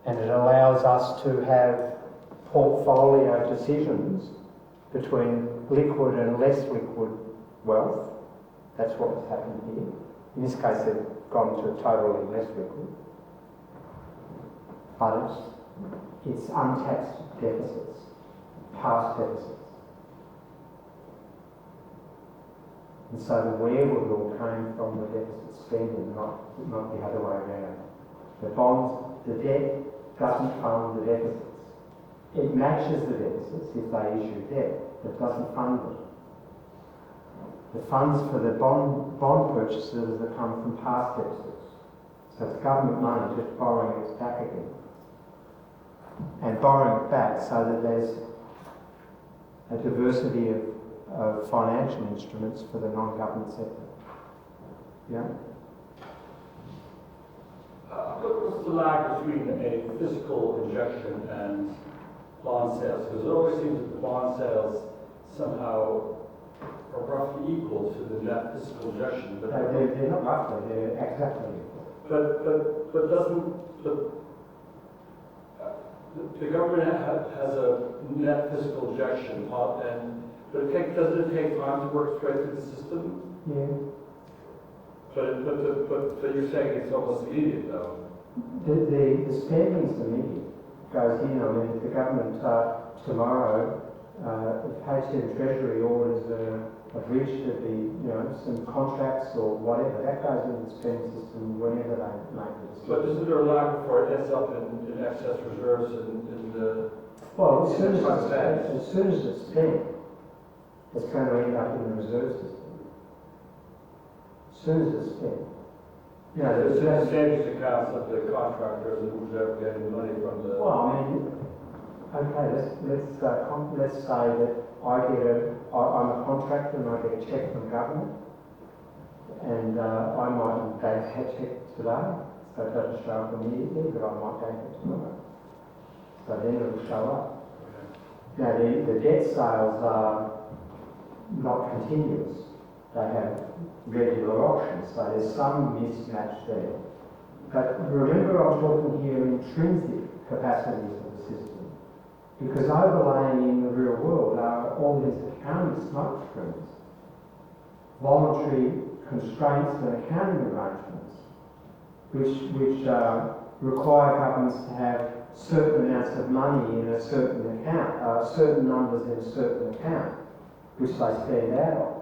and it allows us to have portfolio decisions between liquid and less liquid wealth. That's what's happened here. In this case, they've gone to totally less liquid. But it's untaxed deficits, past deficits. And so the wherewithal came from the deficit spending, not the other way around. The bonds, the debt doesn't fund the deficits. It matches the deficits if they issue debt, but doesn't fund them. The funds for the bond purchases that come from past deficits. So it's government money just borrowing it back again. And borrowing it back so that there's a diversity of financial instruments for the non-government sector. Yeah? What's the lag between a fiscal injection and bond sales? Because it always seems that the bond sales somehow are roughly equal to the net fiscal injection. But They're not roughly, they're exactly equal. But doesn't the government has a net fiscal injection, but doesn't it take time to work straight through the system? Yeah. But you're saying it's almost immediate though. The spending's immediate. Goes in, I mean, if the government tomorrow, if HM Treasury orders a bridge to be, some contracts or whatever, that goes into the spending system whenever they make the decision. But isn't there a lag before it ends up in excess reserves in the... Well, as soon as it's spent, it's going to end up in the reserve system. As soon as it's spent. There's the savings accounts of the contractors and who's ever getting money from the... Well, I mean, okay, let's say that I'm a contractor and I get a cheque from government, and I might date that cheque today, so it doesn't show up immediately, but I might date it tomorrow. So then it'll show up. Now, the debt sales are not continuous. They have regular auctions, so there's some mismatch there. But remember, I'm talking here intrinsic capacities of the system, because overlaying in the real world are all these accounting smoke screens, voluntary constraints and accounting arrangements, which require governments to have certain amounts of money in a certain account, certain numbers in a certain account, which they spend out of.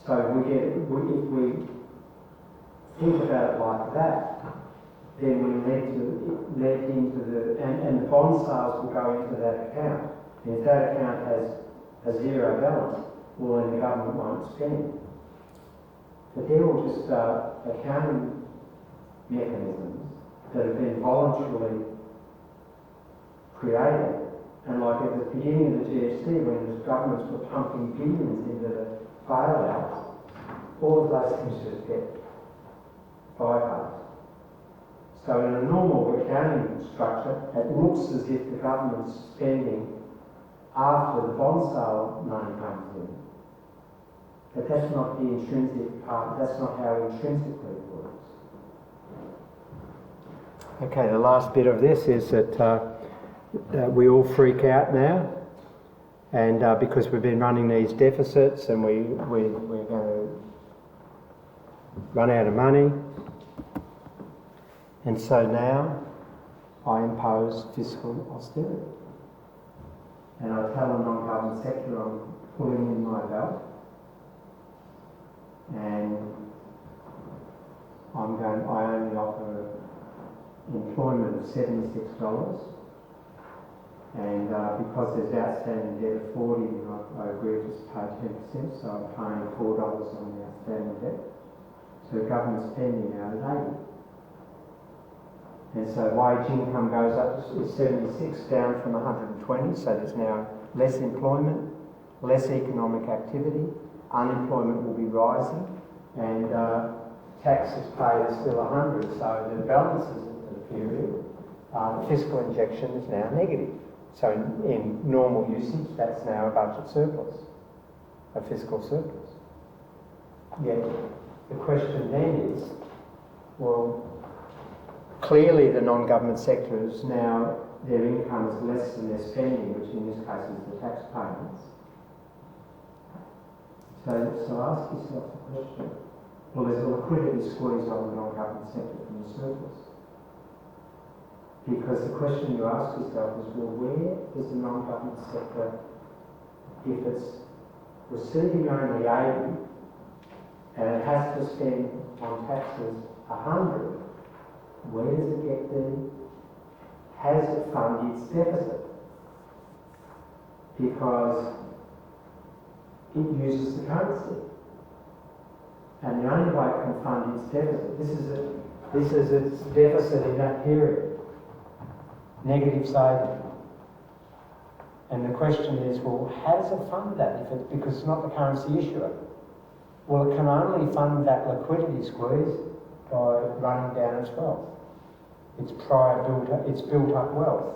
So if we think about it like that, then we led into and the bond sales will go into that account. And if that account has a zero balance, well then the government won't spend. But they're all just accounting mechanisms that have been voluntarily created. And like at the beginning of the GFC, when the governments were pumping billions into the bailouts, all of those things just get bypassed. So in a normal accounting structure, it looks as if the government's spending after the bond sale money comes in. But that's not the intrinsic part, that's not how intrinsically it works. Okay, the last bit of this is that we all freak out now, and because we've been running these deficits and we're going to run out of money, and so now I impose fiscal austerity. And I tell the non-government sector I'm pulling in my belt, and I only offer employment of $76, and because there's outstanding debt of 40, I agree to pay 10%, so I'm paying $4 on the outstanding debt. So government spending now is 80. And so wage income goes up to 76, down from 120, so there's now less employment, less economic activity, unemployment will be rising, and taxes paid are still 100, so the balances of the period, the fiscal injection is now negative. So in normal usage, that's now a budget surplus, a fiscal surplus. Yet the question then is, well, clearly the non-government sector is now, their income is less than their spending, which in this case is the tax payments. So ask yourself the question, well, there's a liquidity squeeze on the non-government sector from the surplus. Because the question you ask yourself is, well, where does the non-government sector, if it's receiving only 80 and it has to spend on taxes 100, Where does it get there? Has it funded its deficit? Because it uses the currency. And the only way it can fund its deficit, this is its deficit in that period. Negative saving. And the question is, well, how does it fund that if it's because it's not the currency issuer? Well, it can only fund that liquidity squeeze by running down its wealth. It's built up wealth.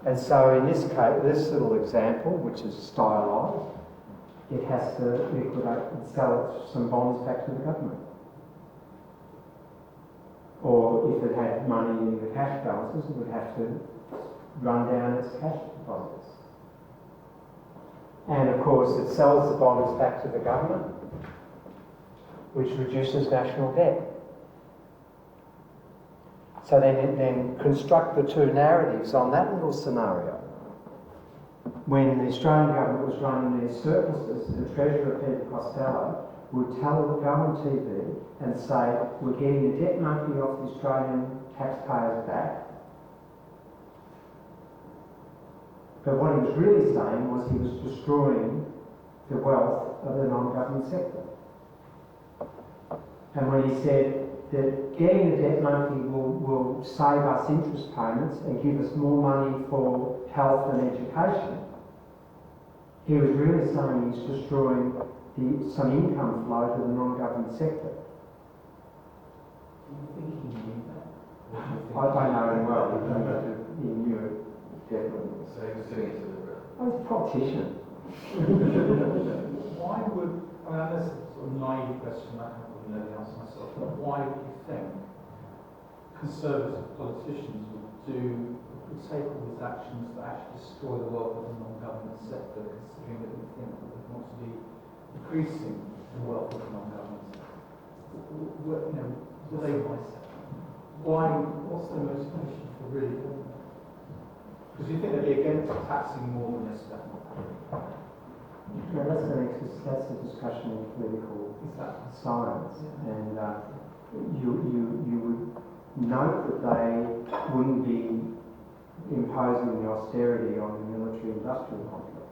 And so in this case, this little example, which is stylized, it has to liquidate and sell some bonds back to the government. Or if it had money in the cash balances, it would have to run down its cash deposits. And of course, it sells the bonds back to the government, which reduces national debt. So then construct the two narratives on that little scenario. When the Australian government was running their surpluses, the Treasurer, Peter Costello, would tell the government TV and say, we're getting the debt monkey off the Australian taxpayers' back. But what he was really saying was he was destroying the wealth of the non-government sector. And when he said that getting the debt monkey will save us interest payments and give us more money for health and education, he was really saying he's destroying some income flow to the non-government sector. Do you think he knew that? I don't know him well, he knew it definitely. So he was doing it deliberately. I was a politician. Why would, I mean, that's a sort of naive question, I don't know the answer myself, but why do you think conservative politicians would take all these actions that actually destroy the wealth of the non-government sector, considering that we think that we want to be increasing the wealth of the non-government sector? What's the motivation for really doing that? Because you think they'd be against taxing more than they're spending. No, that's a discussion in political science, and you would note that they wouldn't be imposing the austerity on the military-industrial complex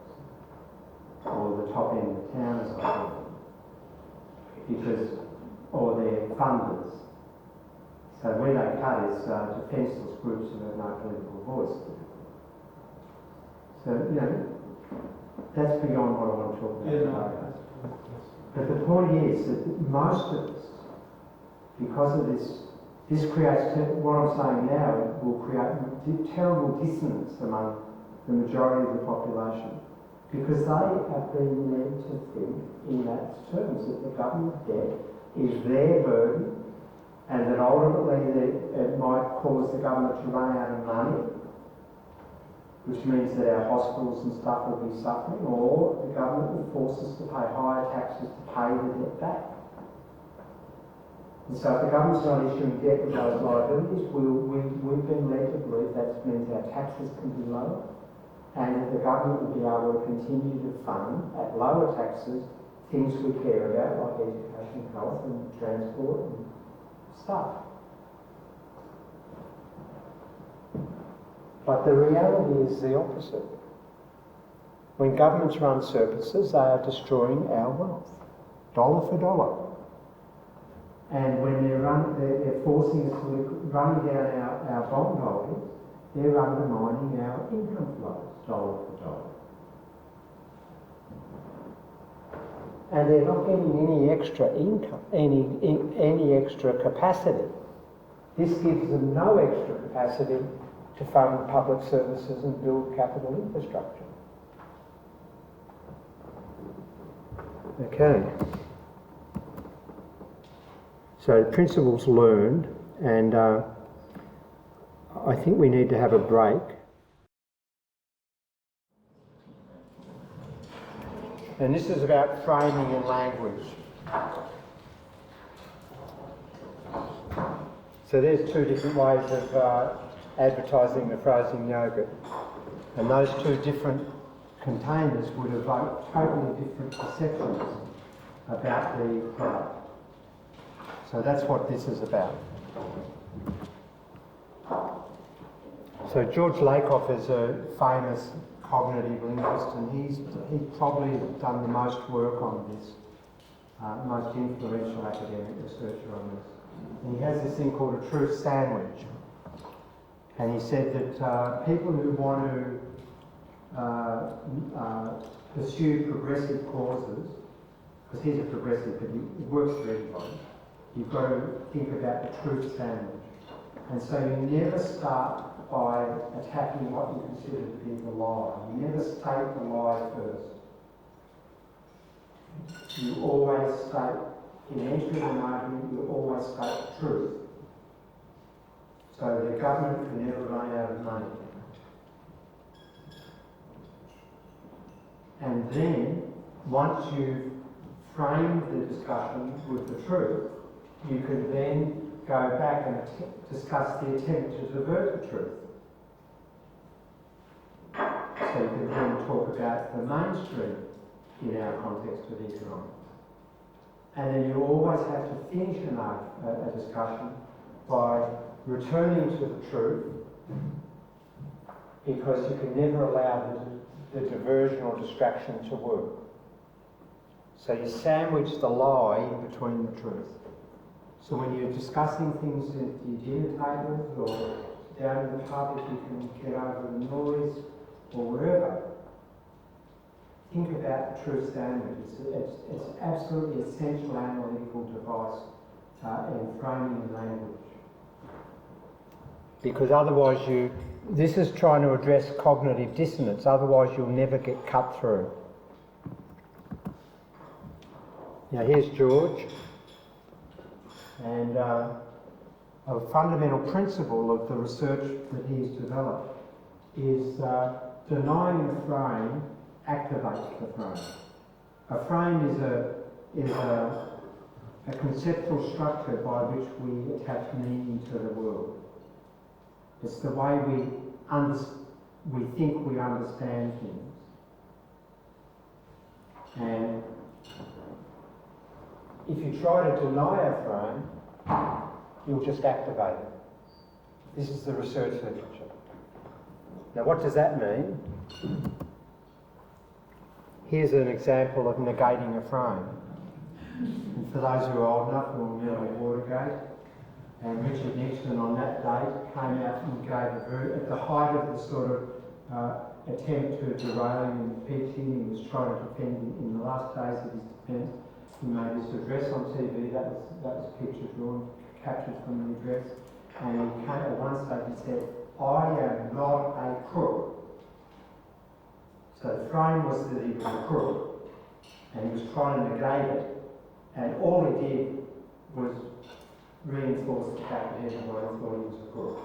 or the top end of town, as I call them, or their funders. So where they cut is defenceless groups who have no political voice. So, that's beyond what I want to talk about today. But the point is that most of us, because of this creates, what I'm saying now will create terrible dissonance among the majority of the population, because they have been led to think in that terms that the government debt is their burden and that ultimately it might cause the government to run out of money, which means that our hospitals and stuff will be suffering, or the government will force us to pay higher taxes to pay the debt back. And so if the government's not issuing debt with those liabilities, we've been led to believe that means our taxes can be lower, and that the government will be able to continue to fund at lower taxes things we care about, like education, health and transport and stuff. But the reality is the opposite. When governments run surpluses, they are destroying our wealth, dollar for dollar. And when they're forcing us to run down our bond holdings, they're undermining our income flows, dollar for dollar. And they're not getting any extra income, any extra capacity. This gives them no extra capacity to fund public services and build capital infrastructure. Okay. So principles learned, and I think we need to have a break. And this is about framing and language. So there's two different ways of advertising the frozen yogurt. And those two different containers would evoke totally different perceptions about the product. So that's what this is about. So George Lakoff is a famous cognitive linguist, and he's probably done the most work on this, most influential academic researcher on this. And he has this thing called a truth sandwich. And he said that people who want to pursue progressive causes, because he's a progressive, but it works for everybody, you've got to think about the truth sandwich. And so you never start by attacking what you consider to be the lie. You never state the lie first. You always state, in entering an argument, you always state the truth. So the government can never run out of money. And then, once you've framed the discussion with the truth, you can then go back and discuss the attempt to divert the truth. So you can then talk about the mainstream in our context of economics. And then you always have to finish a discussion by returning to the truth, because you can never allow the diversion or distraction to work. So you sandwich the lie in between the truth. So when you're discussing things at your dinner tables or down in the pub, if you can get over the noise or wherever, think about the truth sandwich. It's absolutely essential analytical device in framing the language. Because otherwise this is trying to address cognitive dissonance, otherwise you'll never get cut through. Now here's George. And a fundamental principle of the research that he's developed is denying the frame activates the frame. A frame is a conceptual structure by which we attach meaning to the world. It's the way we think we understand things. And if you try to deny a frame, you'll just activate it. This is the research literature. Now, what does that mean? Here's an example of negating a frame. And for those who are old enough, will remember Watergate. And Richard Nixon on that date came out and gave at the height of the sort of attempt to derail him and impeach him, he was trying to defend him in the last days of his defence. He made this address on TV, that was a picture drawn, captured from the address, and he came at one stage and said, "I am not a crook." So the frame was that he was a crook, and he was trying to negate it, and all he did was reinforce the fact that everybody thought he was a crook.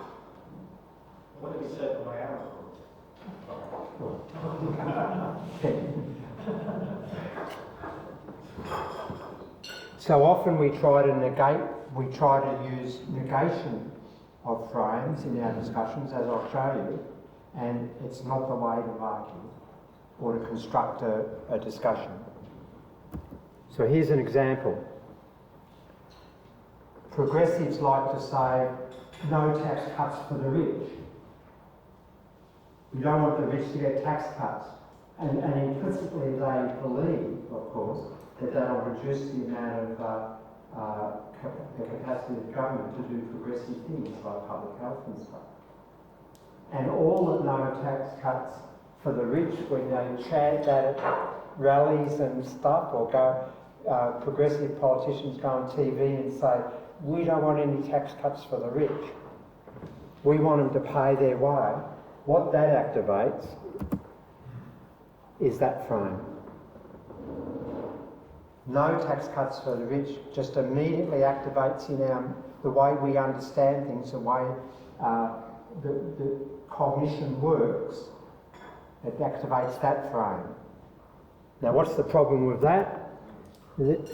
What did he say to my arrow? So often we try to use negation of frames in our discussions, as I'll show you, and it's not the way to argue or to construct a discussion. So here's an example. Progressives like to say, no tax cuts for the rich. We don't want the rich to get tax cuts. And implicitly they believe, of course, that that'll reduce the amount of the capacity of government to do progressive things like public health and stuff. And all that no tax cuts for the rich, when they chant that at rallies and stuff, or progressive politicians go on TV and say, we don't want any tax cuts for the rich. We want them to pay their way. What that activates is that frame. No tax cuts for the rich just immediately activates in the way we understand things, the way the cognition works. It activates that frame. Now, what's the problem with that? Is it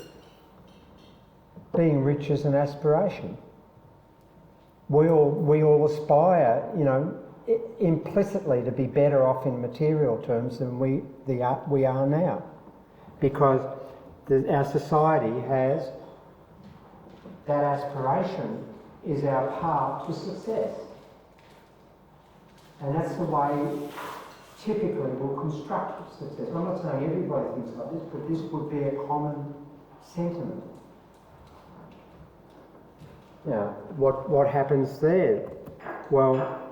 being rich is an aspiration. We all aspire, implicitly to be better off in material terms than we are now, because our society has that aspiration is our path to success. And that's the way typically we'll construct success. I'm not saying everybody thinks like this, but this would be a common sentiment. Now, what happens there? Well,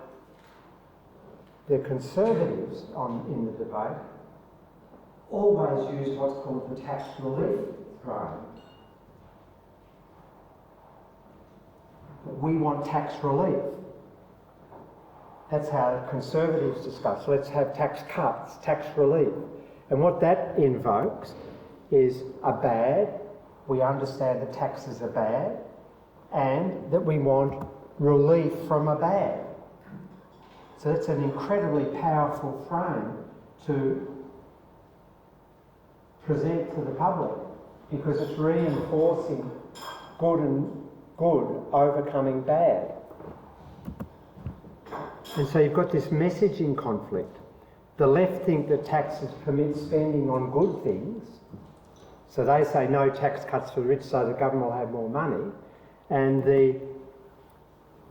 the Conservatives in the debate always use what's called the tax relief frame. We want tax relief. That's how Conservatives discuss. Let's have tax cuts, tax relief. And what that invokes is a bad, we understand that taxes are bad, and that we want relief from a bad. So that's an incredibly powerful frame to present to the public, because it's reinforcing good overcoming bad. And so you've got this messaging conflict. The left think that taxes permit spending on good things, so they say no tax cuts for the rich so the government will have more money, and the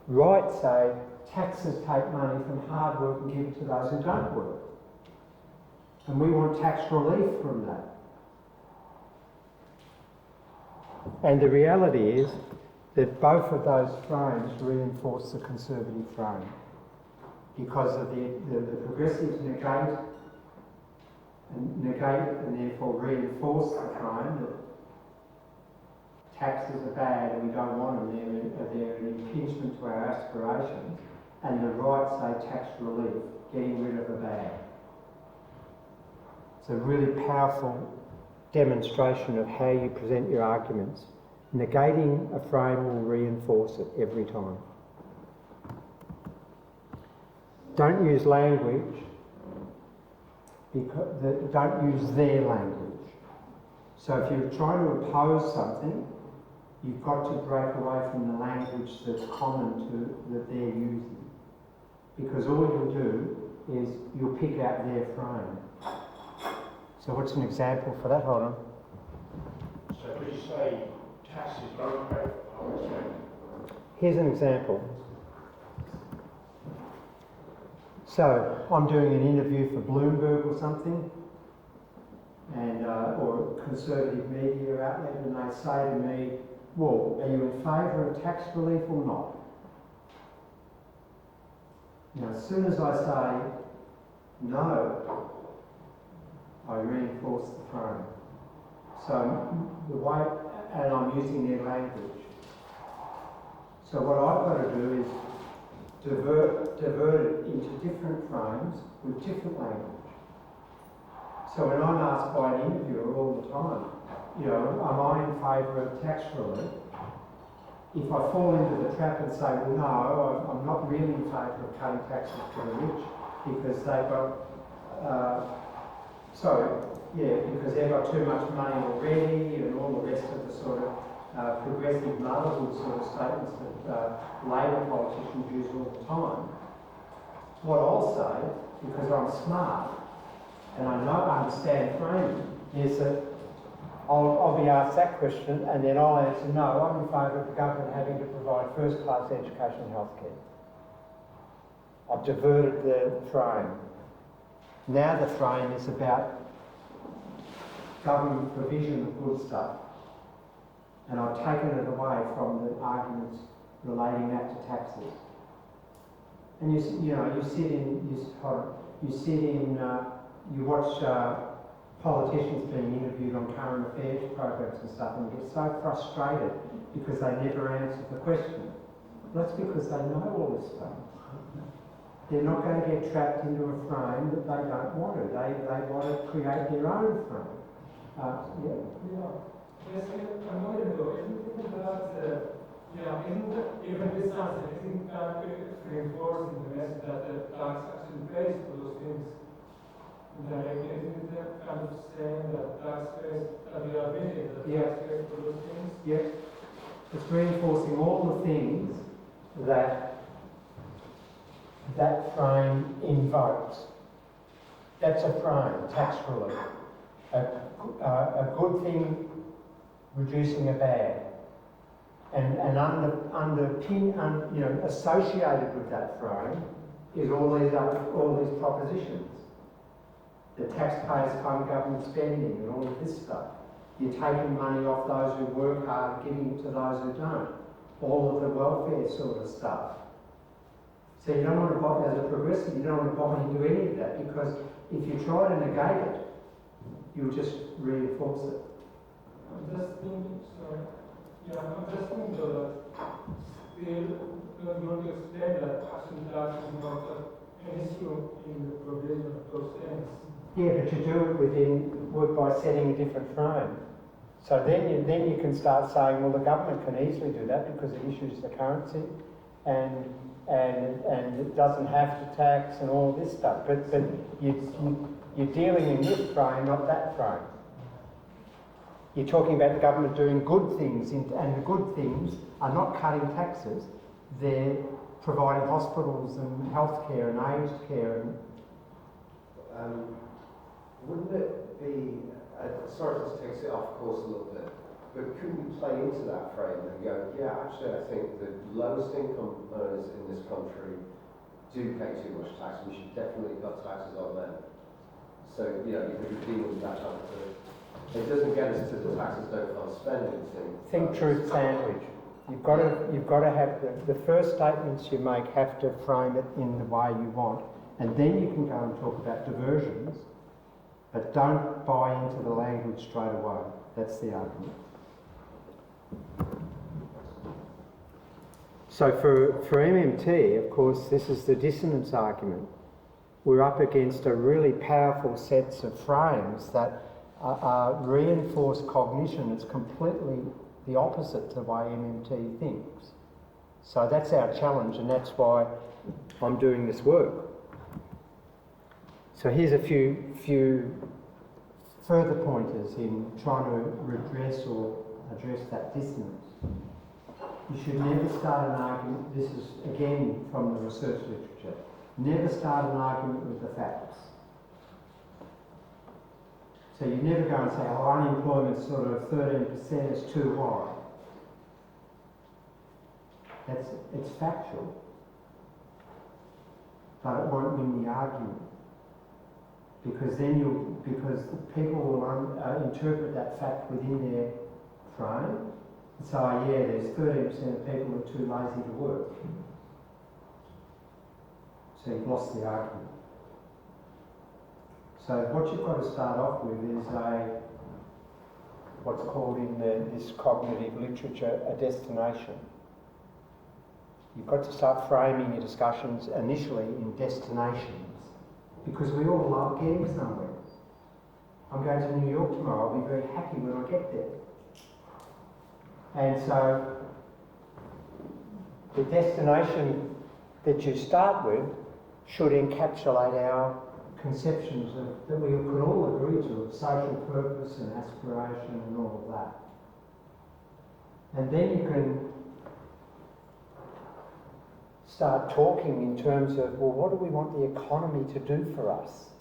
right say taxes take money from hard work and give it to those who don't work. And we want tax relief from that. And the reality is that both of those frames reinforce the Conservative frame, because of the progressives negate and therefore reinforce the frame that taxes are bad and we don't want them, they're an impingement to our aspirations, and the right say tax relief, getting rid of the bad. It's a really powerful demonstration of how you present your arguments. Negating a frame will reinforce it every time. Don't use language, don't use their language. So if you're trying to oppose something, you've got to break away from the language that's common to that they're using. Because all you'll do is you'll pick out their frame. So what's an example for that? Hold on. So could you say taxes don't pay for public spending? Here's an example. So I'm doing an interview for Bloomberg or something, and or a conservative media outlet, and they say to me, well, are you in favour of tax relief or not? Now, as soon as I say no, I reinforce the frame. So the way, and I'm using their language. So what I've got to do is divert it into different frames with different language. So when I'm asked by an interviewer all the time, you know, am I in favour of tax relief? If I fall into the trap and say, well, no, I'm not really in favour of cutting taxes for the rich because they've got, because they've got too much money already, and all the rest of the sort of progressive motherhood sort of statements that Labor politicians use all the time. What I'll say, because I'm smart and I understand framing, is that I'll be asked that question, and then I'll answer, no, I'm in favour of the government having to provide first-class education and healthcare. I've diverted the frame. Now the frame is about government provision of good stuff, and I've taken it away from the arguments relating that to taxes. And you watch politicians being interviewed on current affairs programs and stuff, and get so frustrated because they never answer the question. Well, that's because they know all this stuff. They're not going to get trapped into a frame that they don't want to. They want to create their own frame. Yes, I'm wondering though, isn't that, even this answer, isn't that reinforcing the message that the tax actually pays for those things? Indirectly, isn't it kind of saying that taxpayers, that we are paying the taxpayers for those things? Yes. It's reinforcing all the things that frame invokes. That's a frame, tax relief. A good thing reducing a bad. And associated with that frame is all these propositions. The taxpayers' home government spending and all of this stuff. You're taking money off those who work hard, giving it to those who don't. All of the welfare sort of stuff. So you don't want to buy, as a progressive, you don't want to buy into any of that, because if you try to negate it, you'll just reinforce it. I'm just thinking, you want to explain that action class is not an issue in the provision of those things. Yeah, but you do it by setting a different frame. So then you can start saying, well, the government can easily do that because it issues the currency, and it doesn't have to tax and all this stuff. But you're dealing in this frame, not that frame. You're talking about the government doing good things, and the good things are not cutting taxes. They're providing hospitals and healthcare and aged care. Wouldn't it be, sorry if this takes it off course a little bit, but couldn't you play into that frame and go, yeah, actually I think the lowest income earners in this country do pay too much tax, and we should definitely cut taxes on them. So, you could deal with that type of thing. It doesn't get us to the taxes don't fund spending thing. Think truth sandwich. You've got to have the first statements you make have to frame it in the way you want, and then you can go and talk about diversions, but don't buy into the language straight away. That's the argument. So for MMT, of course, this is the dissonance argument. We're up against a really powerful sets of frames that reinforce cognition. It's completely the opposite to the way MMT thinks. So that's our challenge, and that's why I'm doing this work. So here's a few further pointers in trying to redress or address that dissonance. You should never start an argument, this is again from the research literature, never start an argument with the facts. So you never go and say, oh, unemployment sort of 13% is too high. It's factual, but it won't win the argument. Because people will interpret that fact within their frame. So yeah, there's 13% of people who are too lazy to work. So you've lost the argument. So what you've got to start off with is what's called in this cognitive literature a destination. You've got to start framing your discussions initially in destinations, because we all love getting somewhere. I'm going to New York tomorrow. I'll be very happy when I get there. And so the destination that you start with should encapsulate our conceptions that we could all agree to of social purpose and aspiration and all of that. And then you can start talking in terms of, well, what do we want the economy to do for us?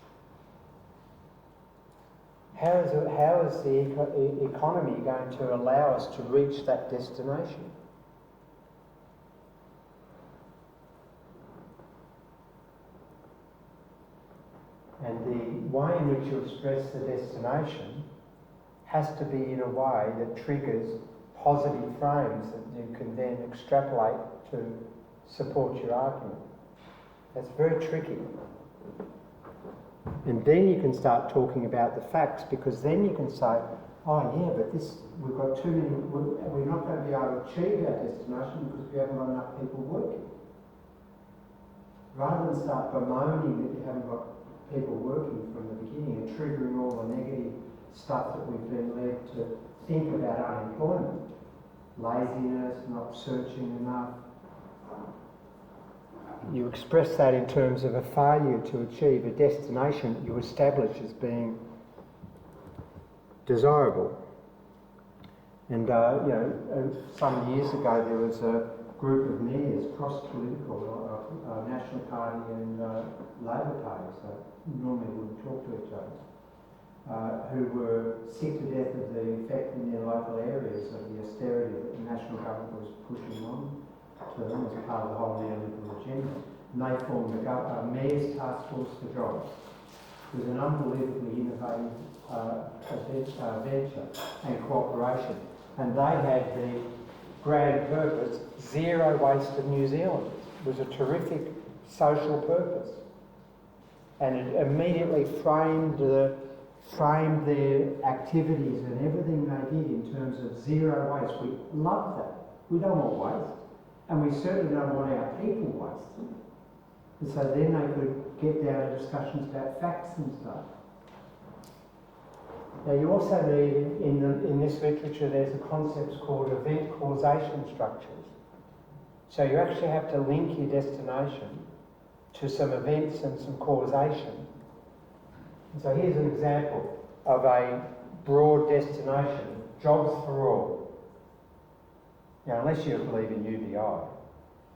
How is the economy going to allow us to reach that destination? And the way in which you express the destination has to be in a way that triggers positive frames that you can then extrapolate to support your argument. That's very tricky. And then you can start talking about the facts, because then you can say, oh yeah, but we've got too many, we're not going to be able to achieve our destination because we haven't got enough people working. Rather than start bemoaning that you haven't got people working from the beginning and triggering all the negative stuff that we've been led to think about unemployment, laziness, not searching enough. You express that in terms of a failure to achieve a destination that you establish as being desirable. And some years ago there was a group of mayors, cross-political, National Party and Labor Party, so normally wouldn't talk to each other. who were sick to death of the effect in their local areas of the austerity that the national government was pushing on to them as part of the whole neoliberal agenda. And they formed a Mayor's Task Force for Jobs. It was an unbelievably innovative venture and cooperation. And they had the grand purpose, zero waste of New Zealanders. It was a terrific social purpose. And it immediately framed their activities and everything they did in terms of zero waste. We love that. We don't want waste. And we certainly don't want our people wasted. And so then they could get down to discussions about facts and stuff. Now you also need, in this literature, there's a concept called event causation structures. So you actually have to link your destination to some events and some causation. And so here's an example of a broad destination, jobs for all. Now unless you believe in UBI,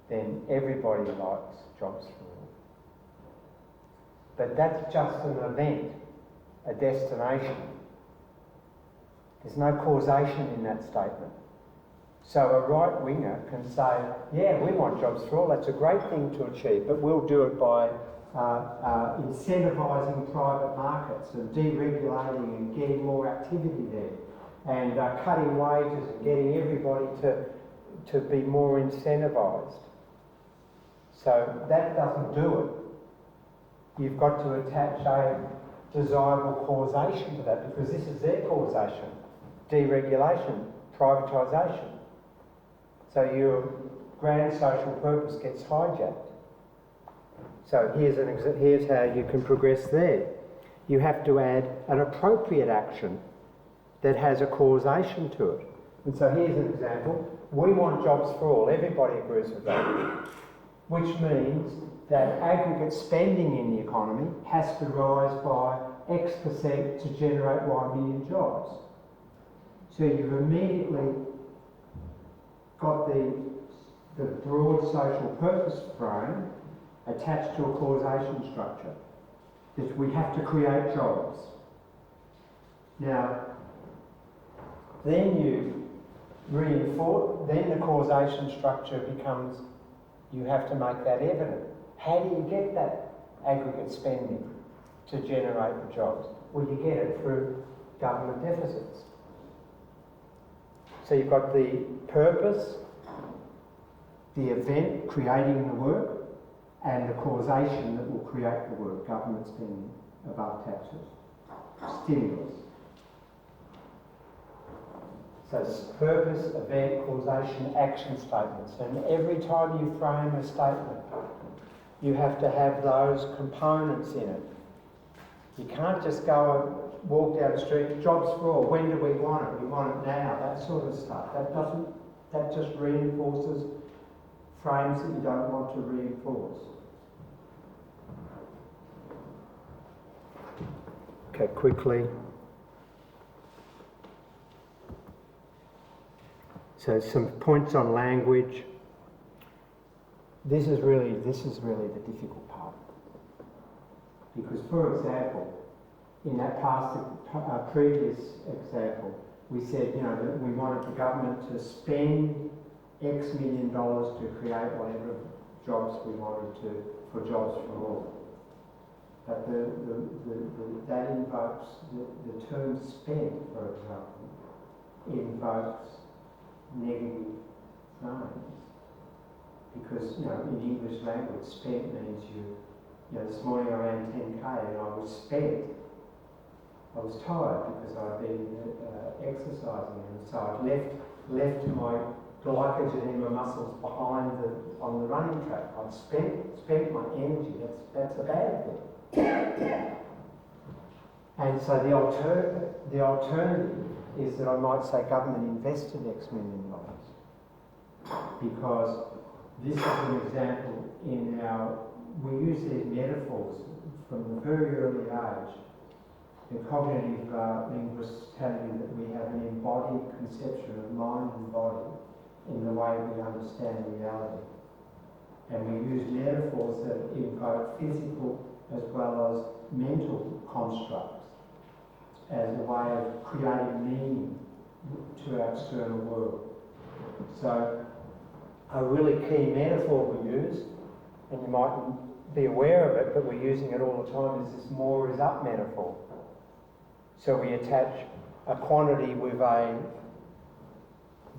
then everybody likes jobs for all. But that's just an event, a destination. There's no causation in that statement. So a right-winger can say, yeah, we want jobs for all, that's a great thing to achieve, but we'll do it by incentivising private markets and deregulating and getting more activity there and cutting wages and getting everybody to be more incentivised. So that doesn't do it. You've got to attach a desirable causation to that because this is their causation. Deregulation, privatisation. So your grand social purpose gets hijacked. So here's how you can progress there. You have to add an appropriate action that has a causation to it. And so here's an example. We want jobs for all. Everybody agrees with that. Which means that aggregate spending in the economy has to rise by X% to generate 1 million jobs. So you've immediately got the broad social purpose frame attached to a causation structure. That we have to create jobs. Now, then you reinforce, then the causation structure becomes, you have to make that evident. How do you get that aggregate spending to generate the jobs? Well, you get it through government deficits. So you've got the purpose, the event creating the work, and the causation that will create the work, government spending above taxes, stimulus. So it's purpose, event, causation, action statements. And every time you frame a statement, you have to have those components in it. You can't just go and walk down the street, jobs for all, when do we want it? We want it now, that sort of stuff. That just reinforces frames that you don't want to reinforce. Okay, quickly. So some points on language. This is really the difficult part. Because, for example, in that previous example, we said, that we wanted the government to spend X million dollars to create whatever jobs we wanted to, for jobs for all. But that invokes, the term spent, for example, invokes negative frames. Because, in English language, spent means this morning I ran 10K and I was spent. I was tired because I'd been exercising, and so I'd left my glycogen in my muscles behind on the running track. I'd spent my energy. That's a bad thing. And so the alternative is that I might say government invested X million dollars, because this is an example we use these metaphors from a very early age. The cognitive linguists tell you that we have an embodied conception of mind and body in the way we understand reality. And we use metaphors that invoke physical as well as mental constructs. as a way of creating meaning to our external world. So a really key metaphor we use, and you might be aware of it, but we're using it all the time, is this more is up metaphor. So we attach a quantity with a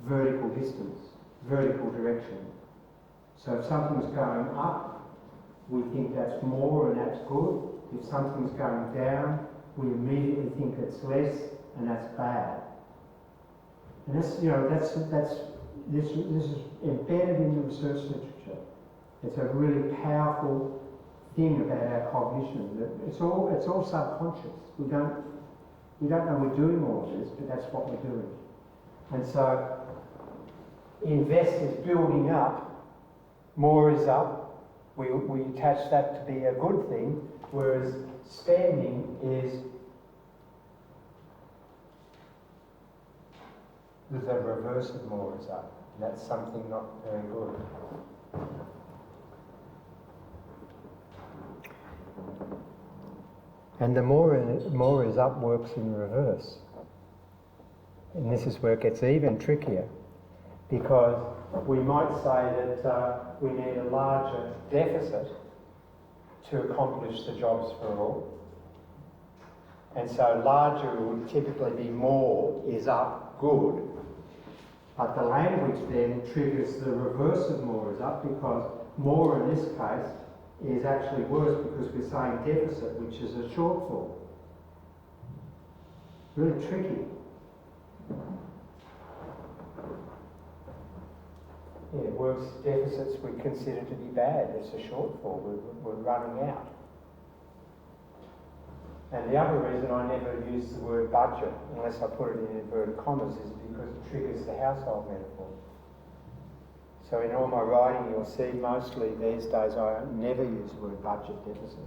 vertical distance, vertical direction. So if something's going up, we think that's more and that's good. If something's going down, we immediately think it's less and that's bad. And this, this is embedded in the research literature. It's a really powerful thing about our cognition. It's all subconscious. We don't know we're doing all of this, but that's what we're doing. And so invest is building up, more is up. We attach that to be a good thing, whereas spending is the reverse of more is up. That's something not very good. And the more is up works in reverse. And this is where it gets even trickier, because we might say that we need a larger deficit to accomplish the jobs for all. And so larger would typically be more is up, good. But the language then triggers the reverse of more is up, because more in this case is actually worse because we're saying deficit, which is a shortfall. Really tricky. Yeah, works deficits we consider to be bad. It's a shortfall. We're running out. And the other reason I never use the word budget, unless I put it in inverted commas, is because it triggers the household metaphor. So in all my writing, you'll see mostly these days I never use the word budget deficit.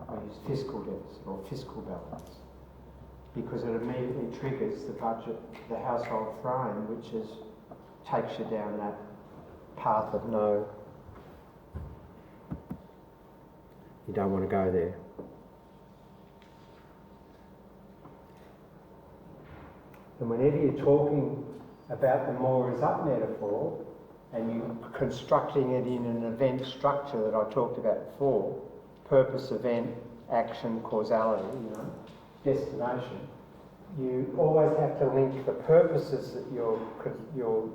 I use fiscal deficit or fiscal balance, because it immediately triggers the budget, the household frame, which takes you down that path of no. You don't want to go there. And whenever you're talking about the more is up metaphor, and you're constructing it in an event structure that I talked about before, purpose, event, action, causality, destination, you always have to link the purposes that you're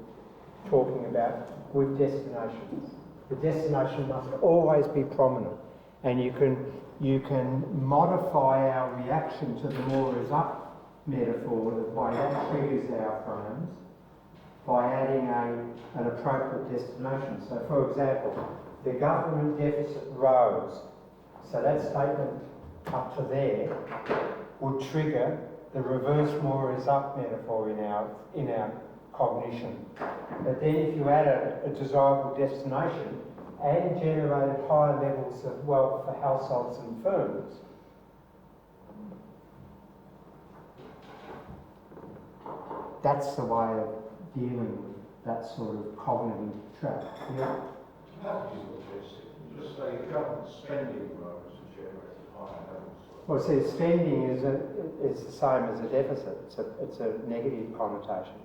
talking about with destinations. The destination must always be prominent, and you can modify our reaction to the more is up metaphor, the way that triggers our frames, by adding an appropriate destination. So for example, the government deficit rose. So that statement up to there would trigger the reverse more is up metaphor in our cognition. But then if you add a desirable destination and generated higher levels of wealth for households and firms, that's the way of dealing with that sort of cognitive trap. Yeah. Packages of this, you just say government spending rose and generated higher levels. Well, see, spending is the same as a deficit. It's a negative connotation.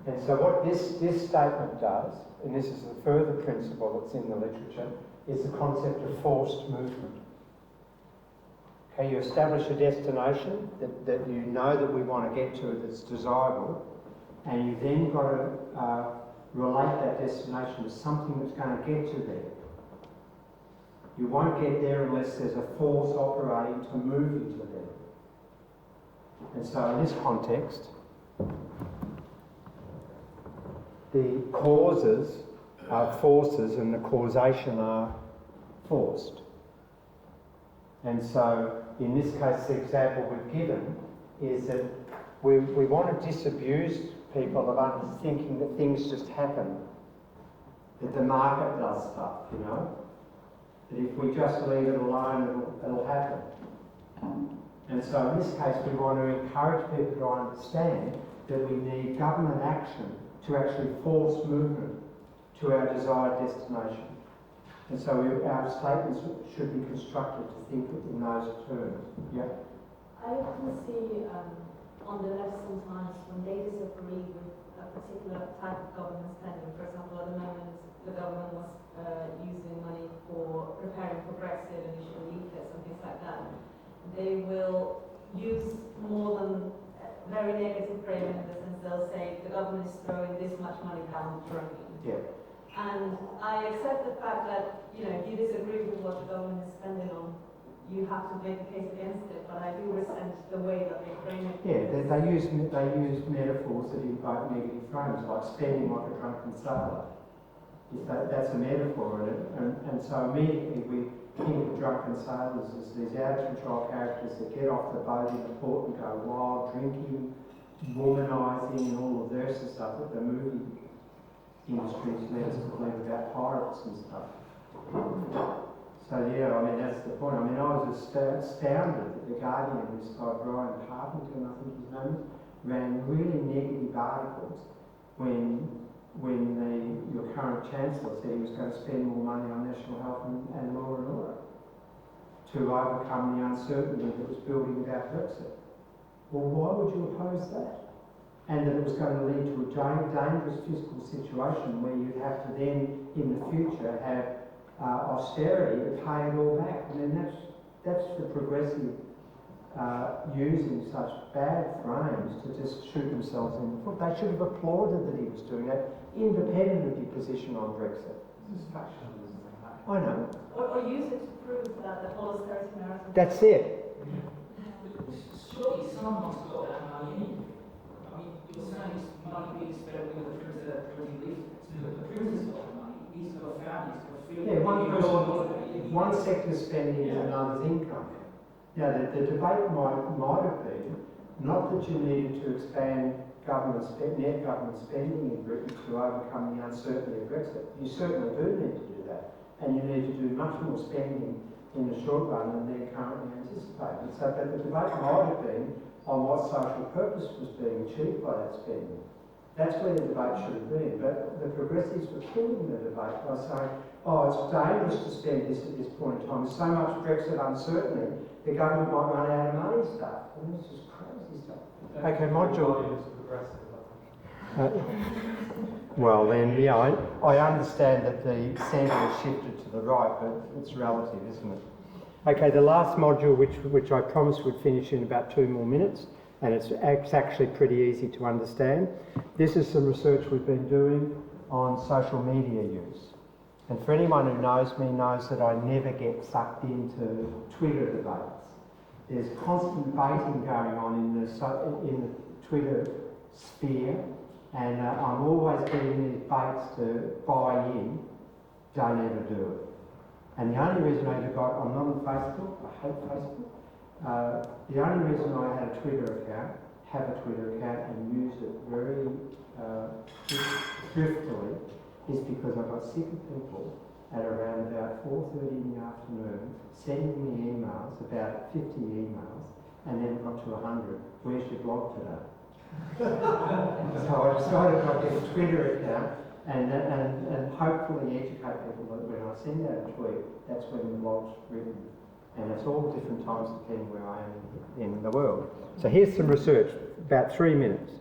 And so what this statement does, and this is the further principle that's in the literature, is the concept of forced movement. Okay, you establish a destination that you know that we want to get to that's desirable, and you then got to relate that destination to something that's going to get you there. You won't get there unless there's a force operating to move you to there. And so in this context, the causes are forces and the causation are forced. And so in this case, the example we've given is that we want to disabuse people of thinking that things just happen, that the market does stuff, that if we just leave it alone, it'll happen. And so in this case, we want to encourage people to understand that we need government action to actually force movement to our desired destination. And so our statements should be constructed to think in those terms. Yeah? I often see on the left sometimes when they disagree with a particular type of government spending. For example, at the moment, the government was using money for preparing for Brexit and issuing leaflets and things like that. They will use more than very negative framing in the sense they'll say the government is throwing this much money down the drain. Yeah. And I accept the fact that, you know, if you disagree with what the government is spending on, you have to make a case against it, but I do resent the way that they frame it. Yeah, they use metaphors that invoke negative frames, like spending like a drunken sailor. That's a metaphor, and so immediately we think of drunken sailors as these out-of-control characters that get off the boat in the port and go wild, drinking, womanising, and all of this stuff that the movie industry's led us to believe about pirates and stuff. So yeah, I mean that's the point. I mean I was astounded that the Guardian, this guy Brian Partington, I think his name is, ran really negative articles when your current Chancellor said he was going to spend more money on national health and law and order to overcome the uncertainty that was building about Brexit. Well, why would you oppose that? And that it was going to lead to a dangerous fiscal situation where you'd have to then, in the future, have austerity to pay it all back. I mean, that's the progressive using such bad frames to just shoot themselves in the foot. They should have applauded that he was doing that, independent of your position on Brexit. This is factionalism. I know. Or use it to prove that the whole austerity narrative. That's it. Surely someone's got that money anyway. I mean, you're saying it's money being spent with the printer printing leaflets, but the printer's got the money, he's got a family, he's got a field. Yeah, one sector's spending is another's income. Now, the debate might have been not that you needed to expand net government spending in Britain to overcome the uncertainty of Brexit. You certainly do need to do that, and you need to do much more spending in the short run than they're currently anticipating. So, but the debate might have been on what social purpose was being achieved by that spending. That's where the debate should have been. But the progressives were killing the debate by saying, oh, it's dangerous to spend this at this point in time. There's so much Brexit uncertainty, the government might run out of money stuff. And it's just crazy stuff. Okay, module. Well then, yeah, I understand that the centre has shifted to the right, but it's relative, isn't it? Okay, the last module, which I promised would finish in about 2 more minutes, and it's actually pretty easy to understand. This is some research we've been doing on social media use. And for anyone who knows me knows that I never get sucked into Twitter debates. There's constant baiting going on in the Twitter sphere, and I'm always getting these baits to buy in, don't ever do it. And the only reason I'm not on Facebook, I hate Facebook, the only reason I have a Twitter account and use it very thriftily is because I got sick of people at around about 4:30 in the afternoon sending me emails, about 50 emails, and then it got to 100. Where's your blog today? So I decided I'd get a Twitter account and hopefully educate people that when I send out a tweet, that's when the blog's written. And it's all different times depending where I am in the world. So here's some research, about 3 minutes.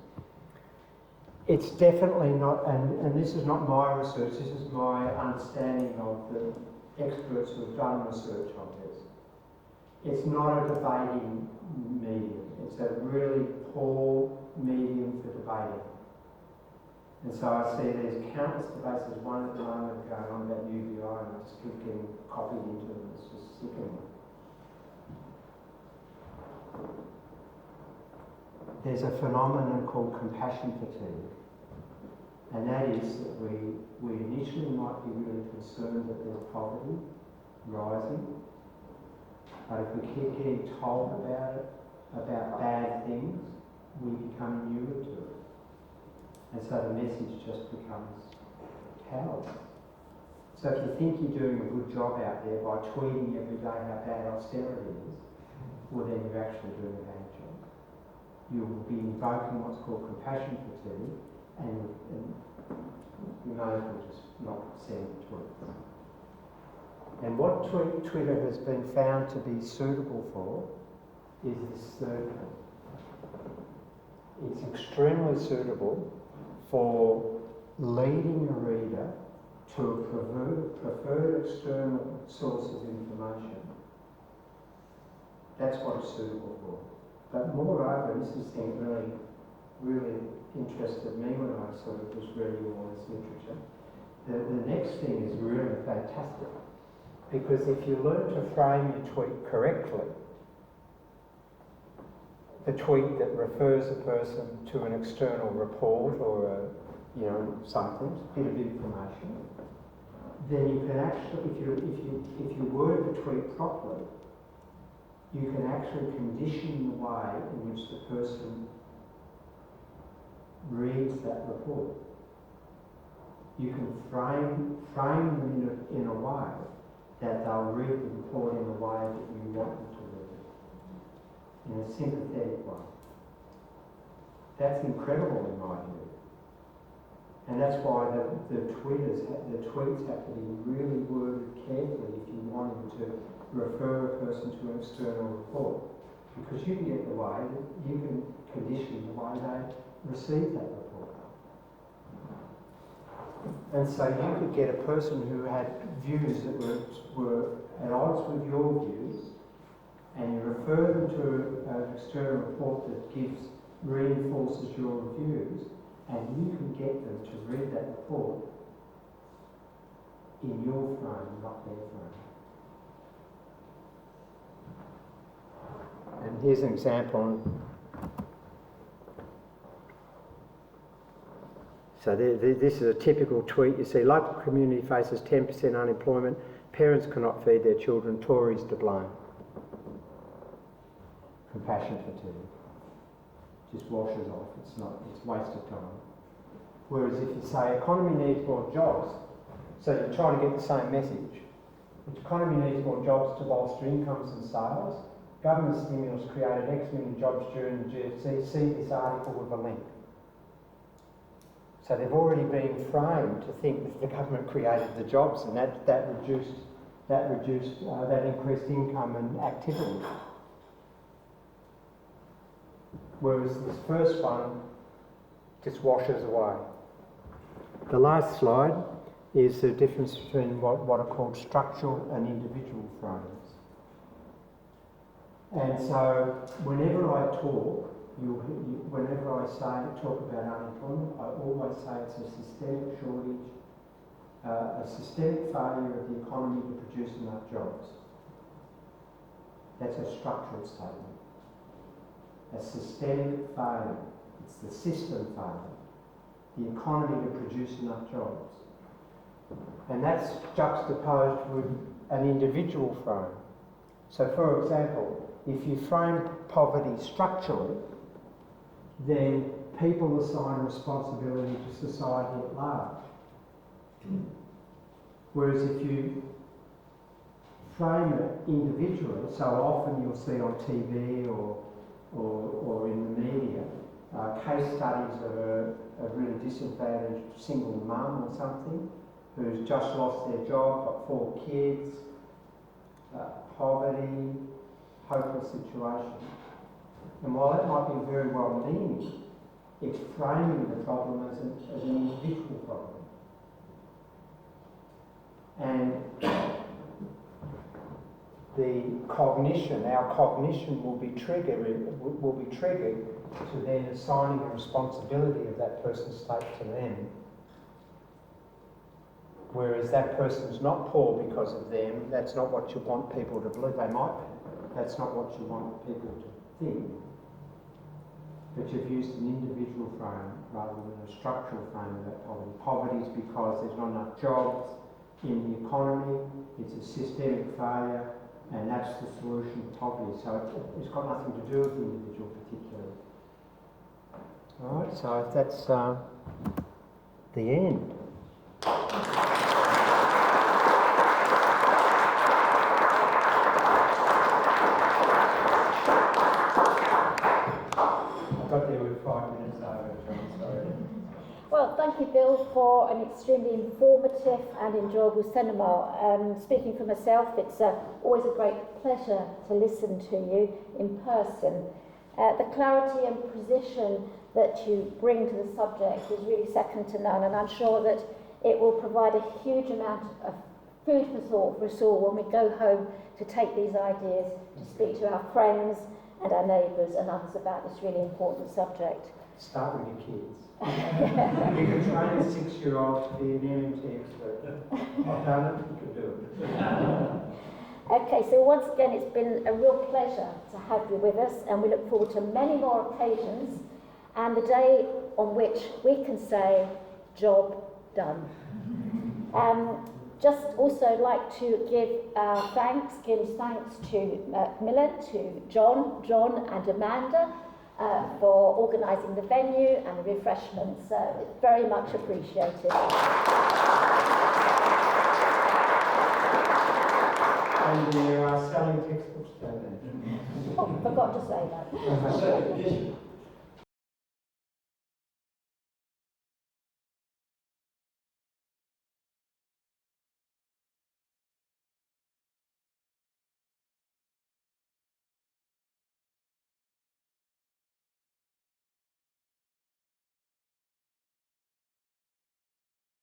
It's definitely not, and this is not my research, this is my understanding of the experts who have done research on this. It's not a debating medium. It's a really poor medium for debating. And so I see there's countless debates. There's one at the moment going on about UBI, and I just keep getting copied into them. It's just sickening. There's a phenomenon called compassion fatigue, and that is that we initially might be really concerned that there's poverty rising, but if we keep getting told about bad things, we become inured to it. And so the message just becomes powerless. So if you think you're doing a good job out there by tweeting every day how bad austerity is, well then you're actually doing a bad job. You'll be invoking what's called compassion fatigue, and you may as well just not send tweets. And what Twitter has been found to be suitable for is this third one. It's extremely suitable for leading a reader to a preferred external source of information. That's what it's suitable for. But moreover, this is the thing really interested me when I sort of was reading all this literature. The next thing is really fantastic, because if you learn to frame your tweet correctly, the tweet that refers a person to an external report or something, a bit of information, then you can actually, if you word the tweet properly, you can actually condition the way in which the person reads that report. You can frame them in a way that they'll read the report in a way that you want them to read it, in a sympathetic way. That's incredible in my view. And that's why the tweets have to be really worded carefully if you want them to refer a person to an external report. Because you can get the way that you can condition the way they receive that report. And so you could get a person who had views that were at odds with your views, and you refer them to an external report that reinforces your views, and you can get them to read that report in your frame, not their frame. And here's an example. So this is a typical tweet. You see, local community faces 10% unemployment. Parents cannot feed their children. Tories to blame. Compassion fatigue. Just washes off. It's wasted time. Whereas if you say economy needs more jobs, so you're trying to get the same message. The economy needs more jobs to bolster incomes and sales. Government stimulus created X million jobs during the GFC. See this article with a link. So they've already been framed to think that the government created the jobs, and that increased income and activity. Whereas this first one just washes away. The last slide is the difference between what are called structural and individual frames. And so whenever I talk, whenever I talk about unemployment, I always say it's a systemic shortage, a systemic failure of the economy to produce enough jobs. That's a structural statement. A systemic failure. It's the system failure. The economy to produce enough jobs. And that's juxtaposed with an individual frame. So for example, if you frame poverty structurally, then people assign responsibility to society at large. Whereas if you frame it individually, so often you'll see on TV or in the media, case studies of a really disadvantaged single mum or something who's just lost their job, got 4 kids, poverty, hopeless situation. And while that might be very well meaning, it's framing the problem as an individual problem. And our cognition will be triggered to then assigning the responsibility of that person's state to them. Whereas that person's not poor because of them, that's not what you want people to believe. They might be. That's not what you want people to think. But you've used an individual frame rather than a structural frame of that poverty. Poverty is because there's not enough jobs in the economy, it's a systemic failure, and that's the solution to poverty. So it's got nothing to do with the individual particularly. Alright, so that's the end. Well, thank you, Bill, for an extremely informative and enjoyable seminar. Speaking for myself, it's always a great pleasure to listen to you in person. The clarity and precision that you bring to the subject is really second to none, and I'm sure that it will provide a huge amount of food for thought for us all when we go home to take these ideas to speak to our friends and our neighbours and others about this really important subject. Start with your kids. You can train a 6-year-old to be an MMT expert. I've done it, you can do it. Okay, so once again, it's been a real pleasure to have you with us, and we look forward to many more occasions and the day on which we can say, job done. Just also like to give thanks to Camilla, to John and Amanda for organising the venue and the refreshments. It's very much appreciated. And there are selling textbooks down there. Oh, forgot to say that. Second edition.